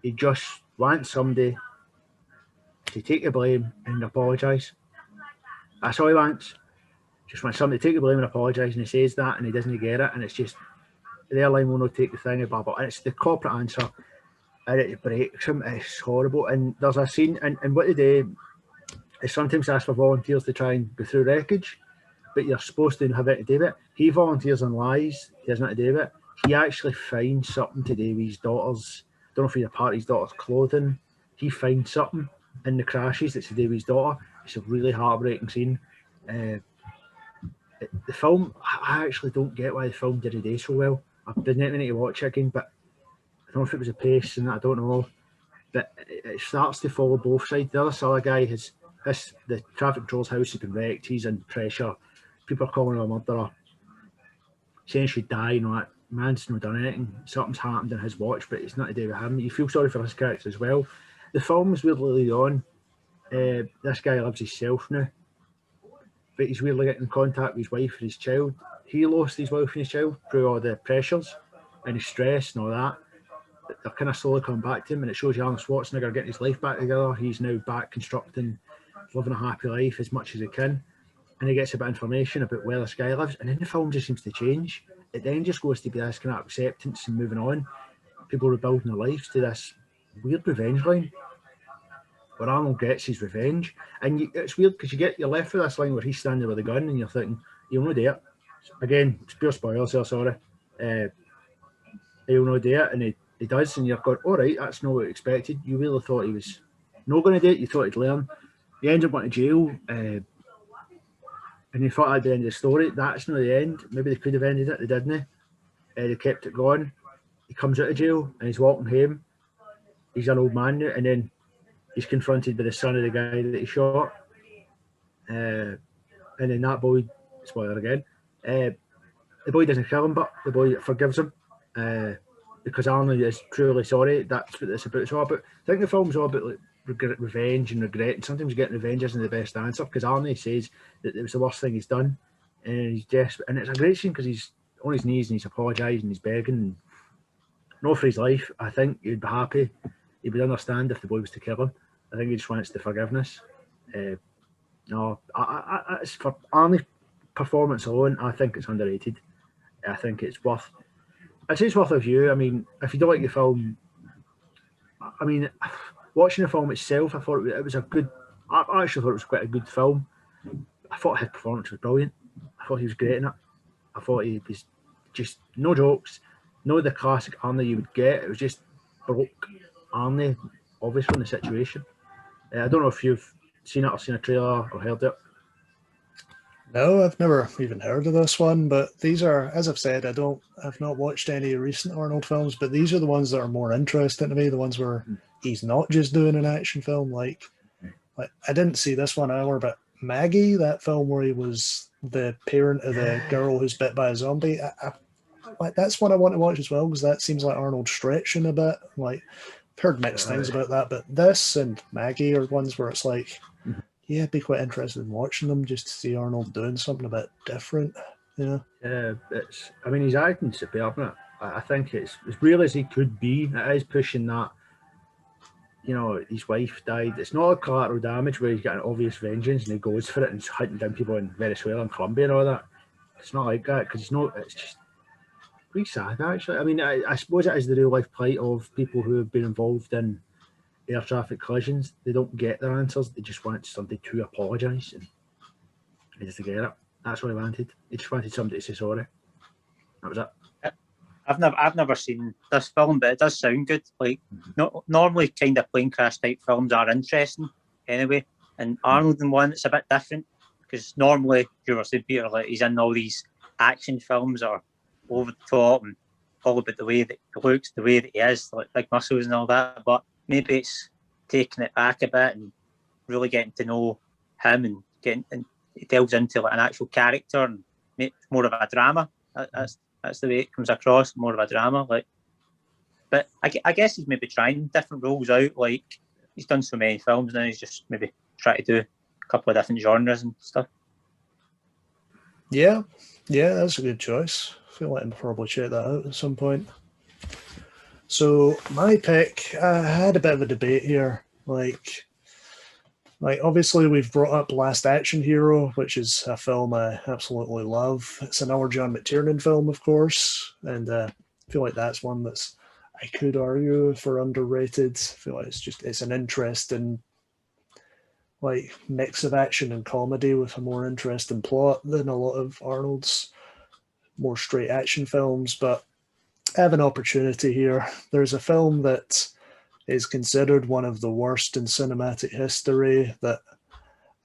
He just wants somebody to take the blame and apologise. That's all he wants. Just wants somebody to take the blame and apologise, and he says that, and he doesn't get it, and it's just, the airline will not take the thing, blah, blah, and it's the corporate answer, and it breaks him. It's horrible. And there's a scene, and what they do is sometimes ask for volunteers to try and go through wreckage, but you're supposed to have it to do it. He volunteers and lies. He has nothing to do with it. He actually finds something to do with his daughter's, I don't know if he's a part of his daughter's clothing. He finds something in the crashes that's to do with his daughter. It's a really heartbreaking scene. The film, I actually don't get why the film didn't do so well. I didn't need to watch it again, but I don't know if it was a pace, and I don't know. But it starts to follow both sides. The other guy the traffic control's house has been wrecked. He's in pressure. People are calling him a murderer. essentially die, you know, that man's not done anything. Something's happened in his watch, but it's not to do with him. You feel sorry for his character as well. The film is weirdly early on. This guy lives himself now, but he's weirdly getting in contact with his wife and his child. He lost his wife and his child through all the pressures and his stress and all that. They're kind of slowly coming back to him, and it shows you Arnold Schwarzenegger getting his life back together. He's now back constructing, living a happy life as much as he can, and he gets a bit of information about where this guy lives, and then the film just seems to change. It then just goes to be this kind of acceptance and moving on. People rebuilding their lives to this weird revenge line, where Arnold gets his revenge, and it's weird because you're left with this line where he's standing with a gun, and you're thinking, you'll no do it. Again, it's pure spoilers here, sorry. He'll no do it, and he does, and you're going, all right, that's not what you expected. You really thought he was not going to do it. You thought he'd learn. He ends up going to jail, and you thought that'd be the end of the story. That's not the end. Maybe they could have ended it. They didn't. They kept it going. He comes out of jail, and he's walking home. He's an old man now, and then he's confronted by the son of the guy that he shot. And then that boy, spoiler again, the boy doesn't kill him, but the boy forgives him. Because Arnold is truly sorry. That's what it's about. It's all about. I think the film's all about like revenge and regret. And sometimes getting revenge isn't the best answer, because Arnold says that it was the worst thing he's done, and he's desperate. And it's a great scene because he's on his knees and he's apologising, he's begging, and not for his life. I think he'd be happy. He would understand if the boy was to kill him. I think he just wants the forgiveness. No, it's for Arnold's performance alone. I think it's underrated. I think it's worth. I'd say it's worth a view. I mean, if you don't like the film, I mean, watching the film itself, I thought it was a good. I actually thought it was quite a good film. I thought his performance was brilliant. I thought he was great in it. I thought he was just no jokes, no the classic Arnie you would get. It was just broke Arnie, obviously in the situation. I don't know if you've seen it or seen a trailer or heard it. No, I've never even heard of this one, but these are, as I've said, I've not watched any recent Arnold films, but these are the ones that are more interesting to me, the ones where he's not just doing an action film. Like I didn't see this one either, but Maggie, that film where he was the parent of the girl who's bit by a zombie, like that's one I want to watch as well, because that seems like Arnold stretching a bit. Like I've heard mixed things about that, but this and Maggie are ones where it's like, yeah, I'd be quite interested in watching them just to see Arnold doing something a bit different. Yeah. I mean, his acting's superb, isn't it? I think it's as real as he could be. It is pushing that, you know, his wife died. It's not like collateral damage where he's got an obvious vengeance and he goes for it and he's hunting down people in Venezuela and Colombia and all that. It's not like that, because it's just pretty sad, actually. I mean, I suppose it is the real life plight of people who have been involved in air traffic collisions. They don't get their answers. They just want somebody to apologise, and he just get it. That's what he wanted. He just wanted somebody to say sorry. That was it. I've never seen this film, but it does sound good. Like normally, kind of plane crash type films are interesting anyway, and Arnold in one, it's a bit different, because normally you were saying, Peter, like he's in all these action films or over the top and all about the way that he looks, the way that he is, like big muscles and all that, but maybe it's taking it back a bit and really getting to know him, and it delves into like an actual character and make more of a drama. That's the way it comes across, more of a drama. Like, but I guess he's maybe trying different roles out. Like he's done so many films now, he's just maybe trying to do a couple of different genres and stuff. Yeah, that's a good choice. I feel like I'll probably check that out at some point. So my pick, I had a bit of a debate here. Like obviously we've brought up Last Action Hero, which is a film I absolutely love. It's another John McTiernan film, of course, and I feel like that's one that's, I could argue, for underrated. I feel like it's an interesting like mix of action and comedy with a more interesting plot than a lot of Arnold's more straight action films, but I have an opportunity here. There's a film that is considered one of the worst in cinematic history that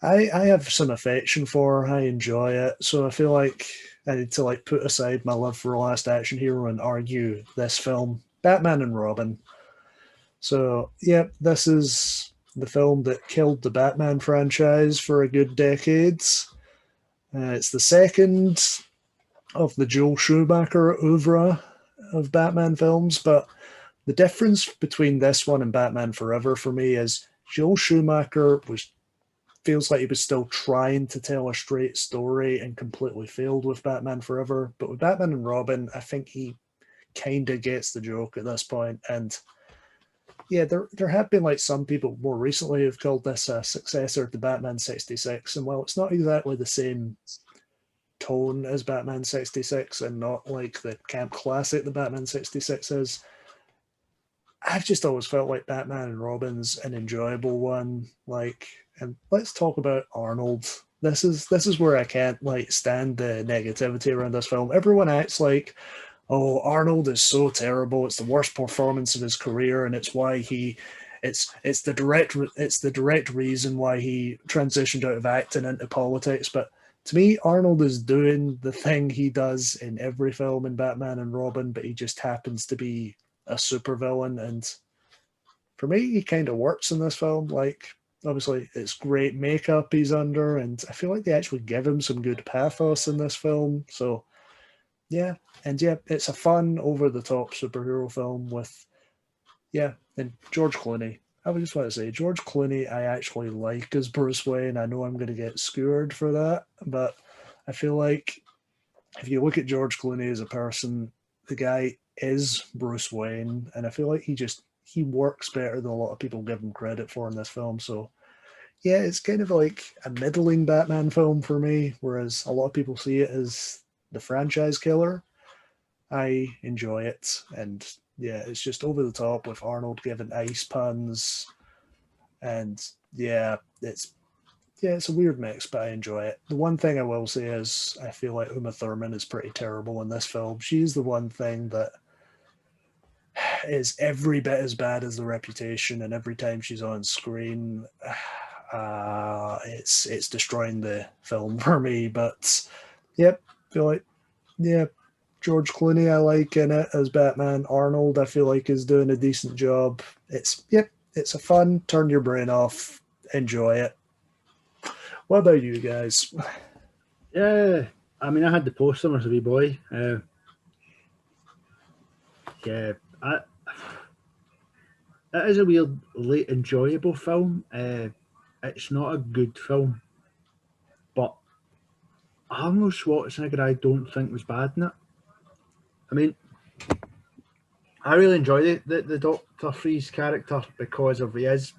I have some affection for. I enjoy it. So I feel like I need to like put aside my love for Last Action Hero and argue this film, Batman and Robin. So, yeah, this is the film that killed the Batman franchise for a good decade. It's the second of the Joel Schumacher oeuvre of Batman films, but the difference between this one and Batman Forever for me is Joel Schumacher feels like he was still trying to tell a straight story and completely failed with Batman Forever. But with Batman and Robin, I think he kind of gets the joke at this point. And yeah, there have been like some people more recently who've called this a successor to Batman 66. And while it's not exactly the same tone as Batman 66 and not like the camp classic that Batman 66 is, I've just always felt like Batman and Robin's an enjoyable one. Like, and let's talk about Arnold. This is where I can't like stand the negativity around this film. Everyone acts like, oh, Arnold is so terrible. It's the worst performance of his career, and it's why it's the direct reason why he transitioned out of acting into politics. But to me, Arnold is doing the thing he does in every film in Batman and Robin, but he just happens to be a supervillain. And for me, he kind of works in this film. Like, obviously, it's great makeup he's under, and I feel like they actually give him some good pathos in this film. So, yeah. And yeah, it's a fun, over-the-top superhero film with, yeah, and George Clooney. I would just want to say, George Clooney, I actually like as Bruce Wayne. I know I'm going to get skewered for that, but I feel like if you look at George Clooney as a person, the guy is Bruce Wayne, and I feel like he works better than a lot of people give him credit for in this film. So yeah, it's kind of like a middling Batman film for me, whereas a lot of people see it as the franchise killer. I enjoy it, and yeah, it's just over the top with Arnold giving ice puns, and yeah, it's a weird mix, but I enjoy it. The one thing I will say is I feel like Uma Thurman is pretty terrible in this film. She's the one thing that is every bit as bad as The Reputation, and every time she's on screen, it's destroying the film for me. But yep, feel like George Clooney I like in it as Batman. Arnold I feel like is doing a decent job. It's a fun, turn your brain off, enjoy it. What about you guys? Yeah, I mean, I had the poster as a wee boy. It is a weird, late, enjoyable film. It's not a good film, but Arnold Schwarzenegger I don't think was bad in it. I mean, I really enjoy the Dr. Freeze character because of he is.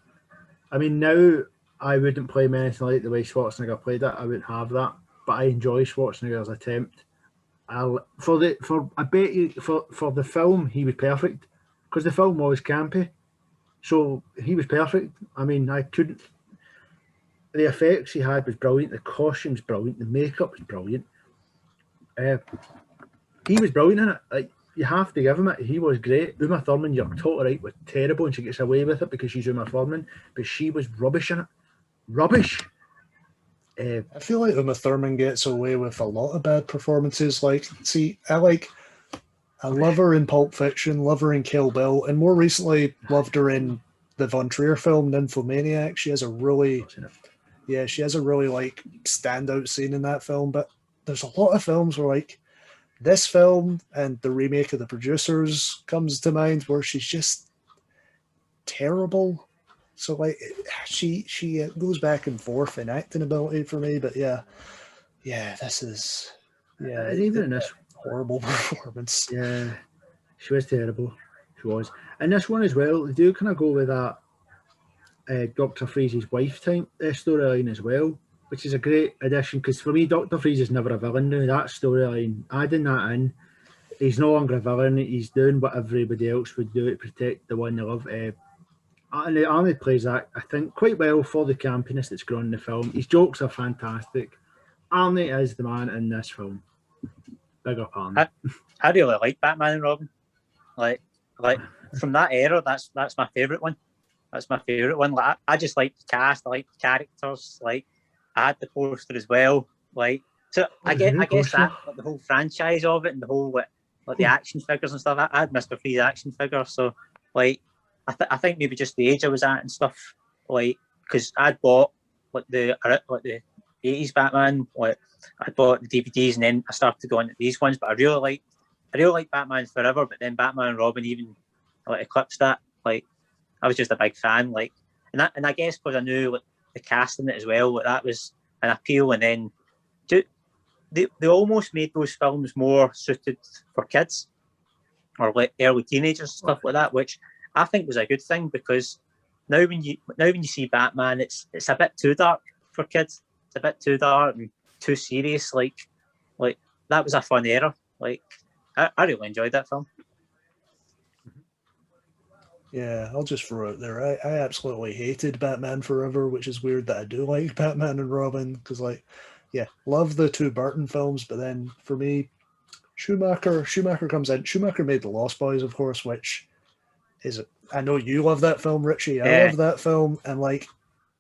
I mean, now I wouldn't play him anything like the way Schwarzenegger played it. I wouldn't have that, but I enjoy Schwarzenegger's attempt. For the film, he was perfect because the film was campy, so he was perfect. I mean, I couldn't. The effects he had was brilliant. The costumes brilliant. The makeup was brilliant. He was brilliant in it. Like, you have to give him it. He was great. Uma Thurman, you're totally right, was terrible, and she gets away with it because she's Uma Thurman, but she was rubbish in it. Rubbish. I feel like Uma Thurman gets away with a lot of bad performances. Like, see, I love her in Pulp Fiction, love her in Kill Bill, and more recently loved her in the Von Trier film Nymphomaniac. She has a really like standout scene in that film. But there's a lot of films where like this film and the remake of The Producers comes to mind where she's just terrible. So like she goes back and forth in acting ability for me. But this is even in this horrible performance. Yeah, she was terrible. She was. And this one as well, they do kind of go with that Dr. Freeze's wife type storyline as well, which is a great addition because for me, Dr. Freeze is never a villain now. That storyline, adding that in, he's no longer a villain. He's doing what everybody else would do to protect the one they love. And Arnold plays that, I think, quite well for the campiness that's grown in the film. His jokes are fantastic. Arnie is the man in this film. Big up Arnie. I really like Batman and Robin. Like from that era, that's my favourite one. That's my favourite one. Like I just like the cast. I like the characters. Like I had the poster as well. Like so, I guess that like, the whole franchise of it and the whole like the action figures and stuff. I had Mr. Freeze action figures, so like I think maybe just the age I was at and stuff. Like because I'd bought like the 80s Batman. Like, I bought the DVDs and then I started going to these ones. But I really like Batman Forever. But then Batman and Robin even like eclipsed that. Like, I was just a big fan. Like, and I guess because I knew like the cast in it as well. Like, that was an appeal. And then they almost made those films more suited for kids or like early teenagers, stuff like that, which I think was a good thing, because now when you see Batman, it's a bit too dark for kids. It's a bit too dark and too serious. Like that was a fun era. Like, I really enjoyed that film. Yeah, I'll just throw it there. I absolutely hated Batman Forever, which is weird that I do like Batman and Robin, because like, yeah, love the two Burton films, but then for me, Schumacher comes in. Schumacher made The Lost Boys, of course, which is, I know you love that film, Ritchie. I love that film, and like,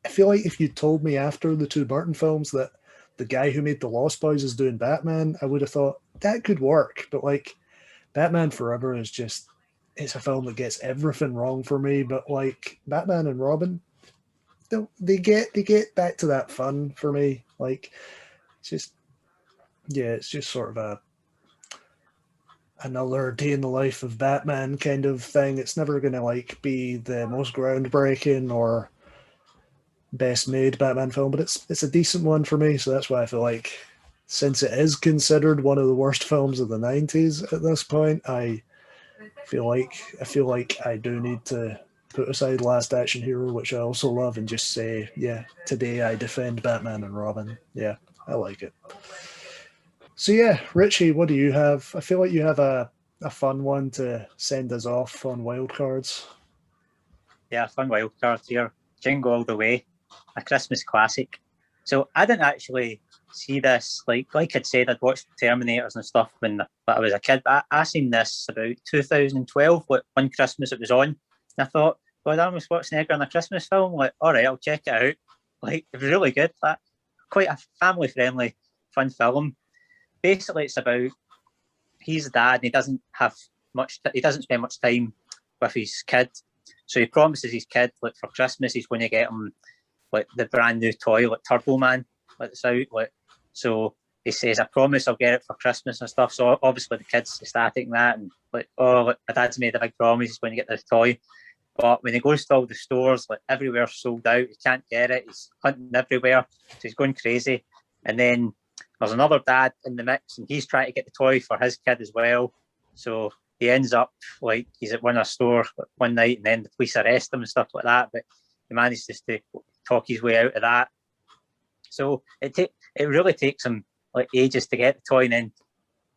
I feel like if you told me after the two Burton films that the guy who made The Lost Boys is doing Batman, I would have thought that could work. But like, Batman Forever is just, it's a film that gets everything wrong for me. But like, Batman and Robin, they get back to that fun for me. Like, it's just, yeah, it's just sort of another day in the life of Batman kind of thing. It's never going to like be the most groundbreaking or best made Batman film, but it's a decent one for me. So that's why I feel like, since it is considered one of the worst films of the 90s at this point, I feel like I do need to put aside Last Action Hero, which I also love, and just say, yeah, today I defend Batman and Robin. Yeah, I like it. So yeah, Ritchie, what do you have? I feel like you have a fun one to send us off on wildcards. Yeah, fun wildcard here. Jingle All the Way, a Christmas classic. So I didn't actually see this, like I'd said, I'd watched Terminators and stuff when I was a kid, but I seen this about 2012, like one Christmas it was on, and I thought, God, Arnold Schwarzenegger in a Christmas film, like, all right, I'll check it out. Like, it was really good. That quite a family-friendly, fun film. Basically, it's about, he's a dad and he doesn't spend much time with his kid. So he promises his kid, like, for Christmas, he's going to get him like the brand new toy, like Turbo Man, like it's out. Like, so he says, I promise I'll get it for Christmas and stuff. So obviously the kids ecstatic that, and like, oh, like, my dad's made a big promise, he's going to get this toy. But when he goes to all the stores, like, everywhere's sold out, he can't get it, he's hunting everywhere, so he's going crazy. And then there's another dad in the mix, and he's trying to get the toy for his kid as well. So he ends up, like, he's at one store one night, and then the police arrest him and stuff like that. But he manages to talk his way out of that. So it really takes him like ages to get the toy, and then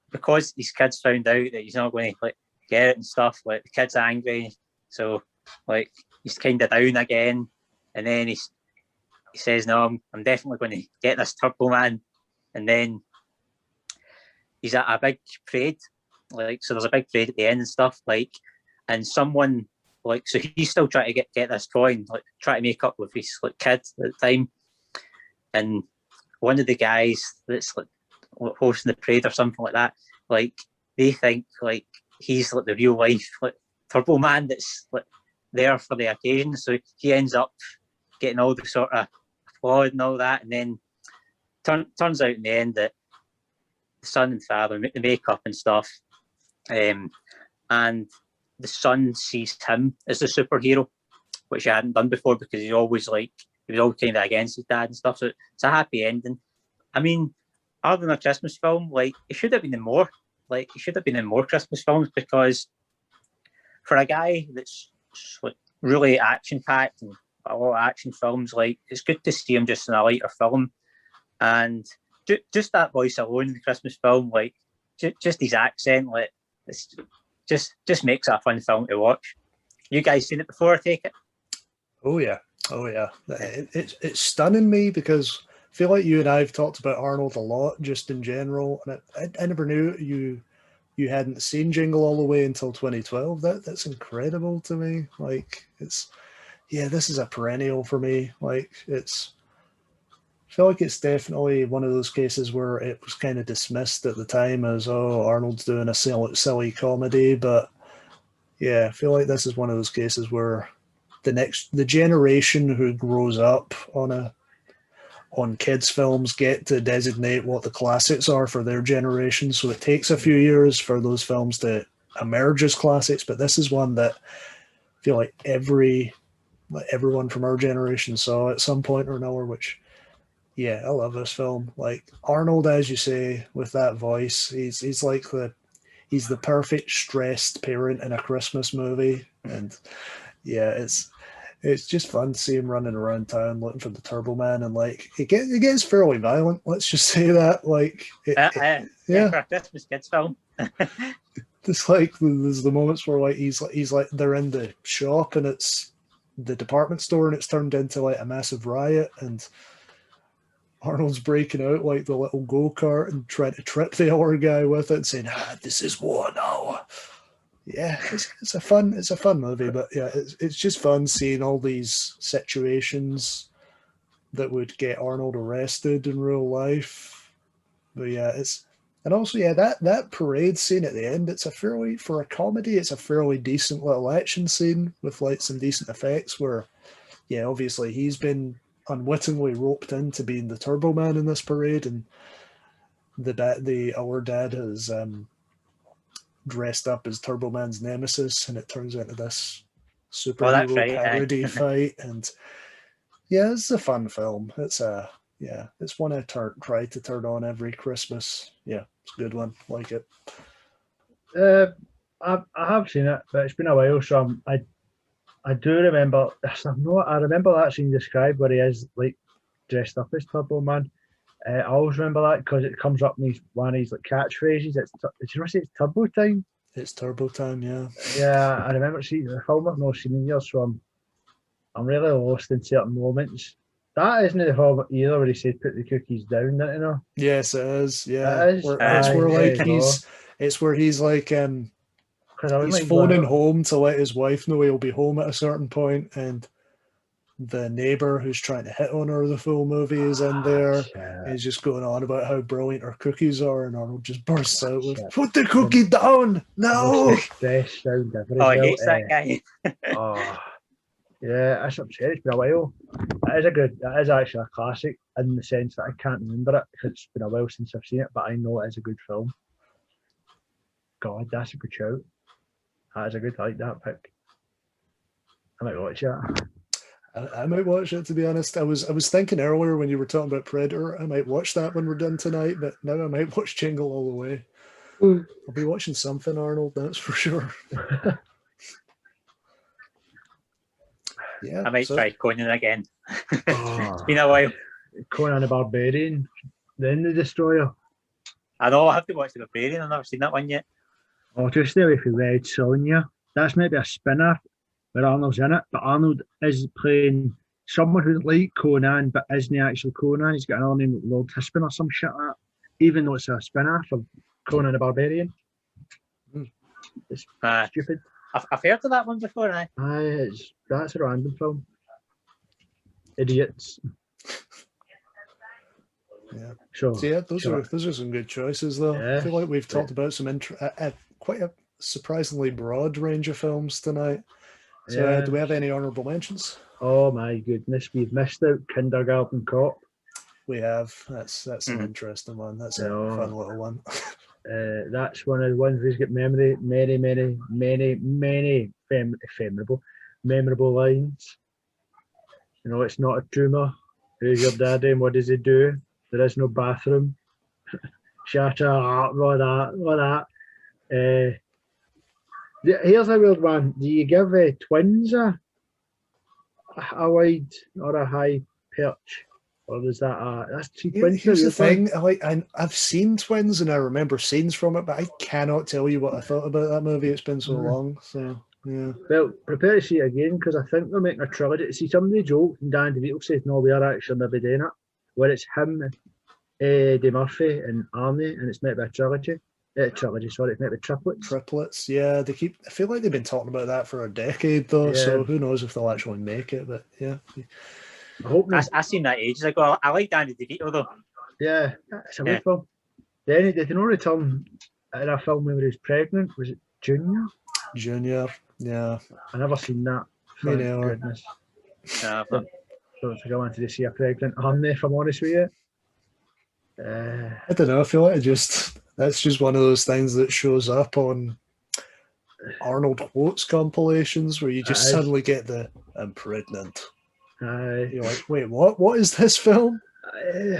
because his kid's found out that he's not going to like get it and stuff, like the kid's angry. So like he's kind of down again, and then he says, "No, I'm definitely going to get this Turbo Man." And then he's at a big parade, like, so there's a big parade at the end and stuff, like, and someone, like, so he's still trying to get this toy and like try to make up with his like kid at the time. And one of the guys that's like hosting the parade or something like that, like, they think like he's like the real life like Turbo Man that's like there for the occasion. So he ends up getting all the sort of applaud and all that, and then turns out in the end that the son and father make the makeup and stuff, and the son sees him as the superhero, which he hadn't done before, because he was always kind of against his dad and stuff. So it's a happy ending. I mean, other than a Christmas film, like, it should have been in more. Like, it should have been in more Christmas films, because for a guy that's like really action packed and a lot of action films, like, it's good to see him just in a lighter film. And just that voice alone in the Christmas film, like, just his accent, like, it's just makes it a fun film to watch. You guys seen it before, I take it? Oh yeah. It's stunning me, because I feel like you and I have talked about Arnold a lot just in general, and I never knew you hadn't seen Jingle All the Way until 2012. That's incredible to me. Like, this is a perennial for me. Like, I feel like it's definitely one of those cases where it was kind of dismissed at the time as, oh, Arnold's doing a silly comedy. But yeah, I feel like this is one of those cases where the generation who grows up on on kids' films get to designate what the classics are for their generation. So it takes a few years for those films to emerge as classics. But this is one that I feel like everyone from our generation saw at some point or another, which, yeah, I love this film. Like Arnold, as you say, with that voice, he's like he's the perfect stressed parent in a Christmas movie. And yeah, it's just fun to see him running around town looking for the Turbo Man, and like it gets fairly violent. Let's just say that, like, for a Christmas kids film. It's like there's the moments where like he's like they're in the shop and it's the department store and it's turned into like a massive riot, and Arnold's breaking out like the little go-kart and trying to trip the other guy with it and saying, "This is war now." Yeah, it's a fun movie, but yeah, it's just fun seeing all these situations that would get Arnold arrested in real life. But yeah, and also that parade scene at the end, for a comedy, it's a fairly decent little action scene with like some decent effects where, yeah, obviously he's been unwittingly roped into being the Turbo Man in this parade, and our dad has dressed up as Turbo Man's nemesis, and it turns into this superhero parody fight. And yeah, it's a fun film. It's one I try to turn on every Christmas. Yeah, it's a good one. Like it. I have seen it, but it's been a while, so I do remember. I remember that scene described where he is like dressed up as Turbo Man. I always remember that because it comes up in one of his like catchphrases. Did you want to say it's Turbo Time? It's Turbo Time, yeah. Yeah, I remember seeing the film I've not seen in years, so I'm really lost in certain moments. That isn't the film either where he said put the cookies down, don't you know? Yes, it is. Yeah, it is. It's where he's like he's phoning home to let his wife know he'll be home at a certain point, and the neighbor who's trying to hit on her the full movie is in there. He's just going on about how brilliant her cookies are, and Arnold just bursts out with, "Put the cookie down! No!" Best sound ever. Oh, he hates that guy. Yeah, that's upset. It's been a while. It is actually a classic in the sense that I can't remember it because it's been a while since I've seen it, but I know it is a good film. God, that's a good shout. That is a good, I like that pick. I might watch that. I might watch it, to be honest. I was thinking earlier when you were talking about Predator, I might watch that when we're done tonight, but now I might watch Jingle All the Way. I'll be watching something, Arnold, that's for sure. Yeah, I might try Conan again. It's been a while. Conan the Barbarian, then the Destroyer. I know, I have to watch the Barbarian. I've never seen that one yet. Oh, just stay away from Red Sonja. That's maybe a spin-off where Arnold's in it, but Arnold is playing someone who's like Conan but isn't actually Conan. He's got another name like Lord Hispin or some shit like that, even though it's a spin-off of Conan the Barbarian. It's stupid. I've heard of that one before, that's a random film. Idiots. Yeah. So yeah, those are some good choices, though. Yeah. I feel like we've talked about some quite a surprisingly broad range of films tonight. So do we have any honourable mentions? Oh my goodness, we've missed out Kindergarten Cop. We have. That's an interesting one. That's a fun little one. That's one of the ones who's got many memorable lines. You know, it's not a tumour. Who's your daddy and what does he do? There is no bathroom. Shut up, all that. Here's a weird one. Do you give twins a wide or a high perch? Or is that's two twins? Here's the thing. I've seen Twins and I remember scenes from it, but I cannot tell you what I thought about that movie. It's been so long. So yeah. Well, prepare to see it again because I think they're making a trilogy. See, somebody joked and Dan DeVito says, "No, we are actually maybe doing it." Where it's him, Eddie Murphy, and Arnie, and it's meant to be a trilogy. It's meant to be triplets. Triplets, yeah. I feel like they've been talking about that for a decade, though. Yeah. So who knows if they'll actually make it? But yeah. I seen that ages ago. I like Danny DeVito though. Yeah, it's a weird film. Then did he not return in a film where he was pregnant? Was it Junior? Junior, yeah. I never seen that. Me neither. Goodness. Yeah, but don't think I wanted to see a pregnant Arnie, if I'm honest with you. I don't know. I feel like that's just one of those things that shows up on Arnold quotes compilations where you just suddenly get the "I'm pregnant." You're like, wait, what? What is this film?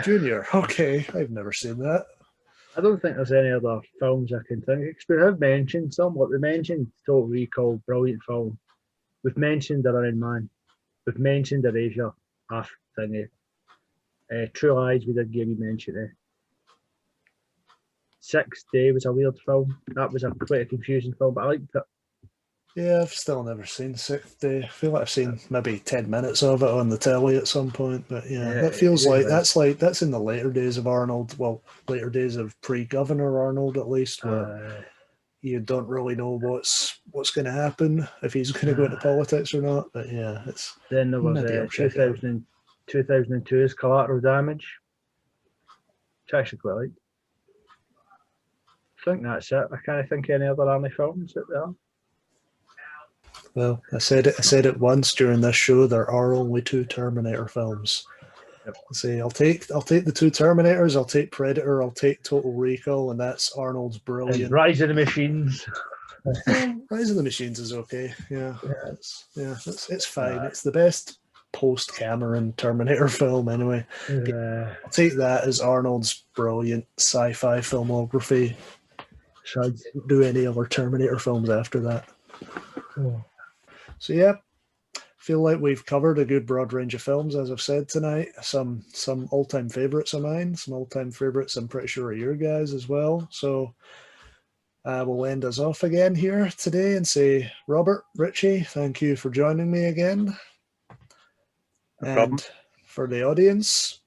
Junior. Okay, I've never seen that. I don't think there's any other films I can think of. We have mentioned some. What we mentioned, Total Recall, brilliant film. We've mentioned The Running Man. We've mentioned Erasure, half thingy. True Lies, we did give you mention it. Sixth Day was a weird film. That was quite a confusing film, but I liked it. Yeah, I've still never seen Sixth Day. I feel like I've seen maybe 10 minutes of it on the telly at some point, but yeah, that feels like that's in the later days of Arnold. Well, later days of pre-Governor Arnold, at least, where you don't really know what's going to happen, if he's going to go into politics or not. But yeah, it's then there was 2002's Collateral Damage, which I actually quite liked. I think that's it. I can't think of any other Arnie films that there are. Well, I said it once during this show. There are only 2 Terminator films. Yep. Say I'll take the 2 Terminators. I'll take Predator. I'll take Total Recall, and that's Arnold's brilliant. And Rise of the Machines. Rise of the Machines is okay. Yeah. It's fine. It's the best post-Cameron Terminator film anyway. I'll take that as Arnold's brilliant sci-fi filmography. Should do any other Terminator films after that. So yeah, feel like we've covered a good broad range of films, as I've said tonight. Some all-time favourites of mine, some all-time favourites I'm pretty sure are your guys as well. So we'll end us off again here today and say, Robert, Ritchie, thank you for joining me again. No problem. For the audience,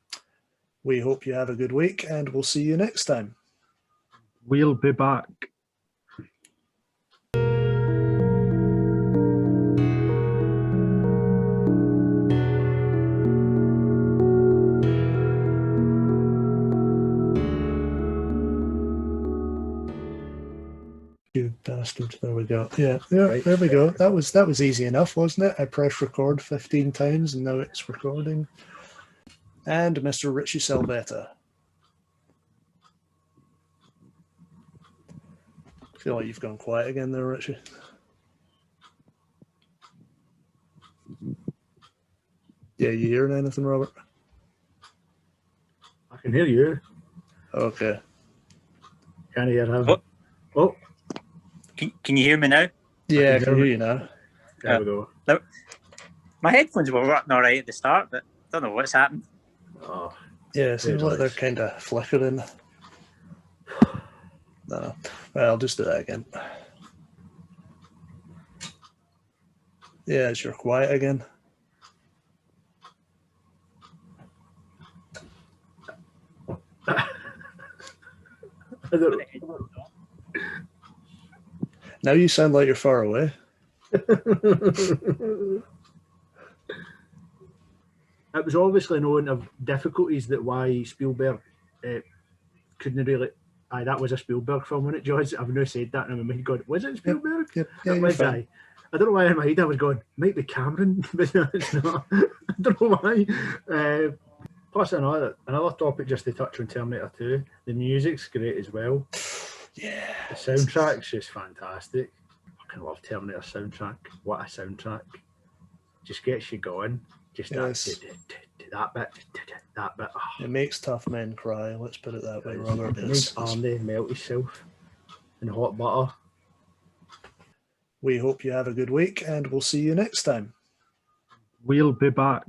we hope you have a good week and we'll see you next time. We'll be back. You bastard. There we go. Yeah, right. There we go. That was easy enough, wasn't it? I pressed record 15 times and now it's recording. And Mr. Ritchie Salveta. I feel like you've gone quiet again there, Ritchie. Yeah, you hearing anything, Robert? I can hear you. Okay. Can you hear him? Oh. Can you hear me now? Yeah, I can hear you now. There we go. My headphones were working all right at the start, but I don't know what's happened. Oh, yeah, it seems like they're kind of flickering. No. Right, I'll just do that again. Yeah, it's you're quiet again. Now you sound like you're far away. It was obviously known of difficulties that why Spielberg couldn't really. Aye, that was a Spielberg film, wasn't it, George? I've now said that, and I'm like, God, was it Spielberg? Yep. Yeah, was I don't know why in my head I was going, might be Cameron, but it's not. I don't know why. Plus, another topic just to touch on Terminator 2. The music's great as well. Yeah. The soundtrack's just fantastic. I fucking love Terminator soundtrack. What a soundtrack. Just gets you going. Just that bit. Oh. It makes tough men cry, let's put it that way, Robert. It makes Arnie melt himself in hot butter. We hope you have a good week and we'll see you next time. We'll be back.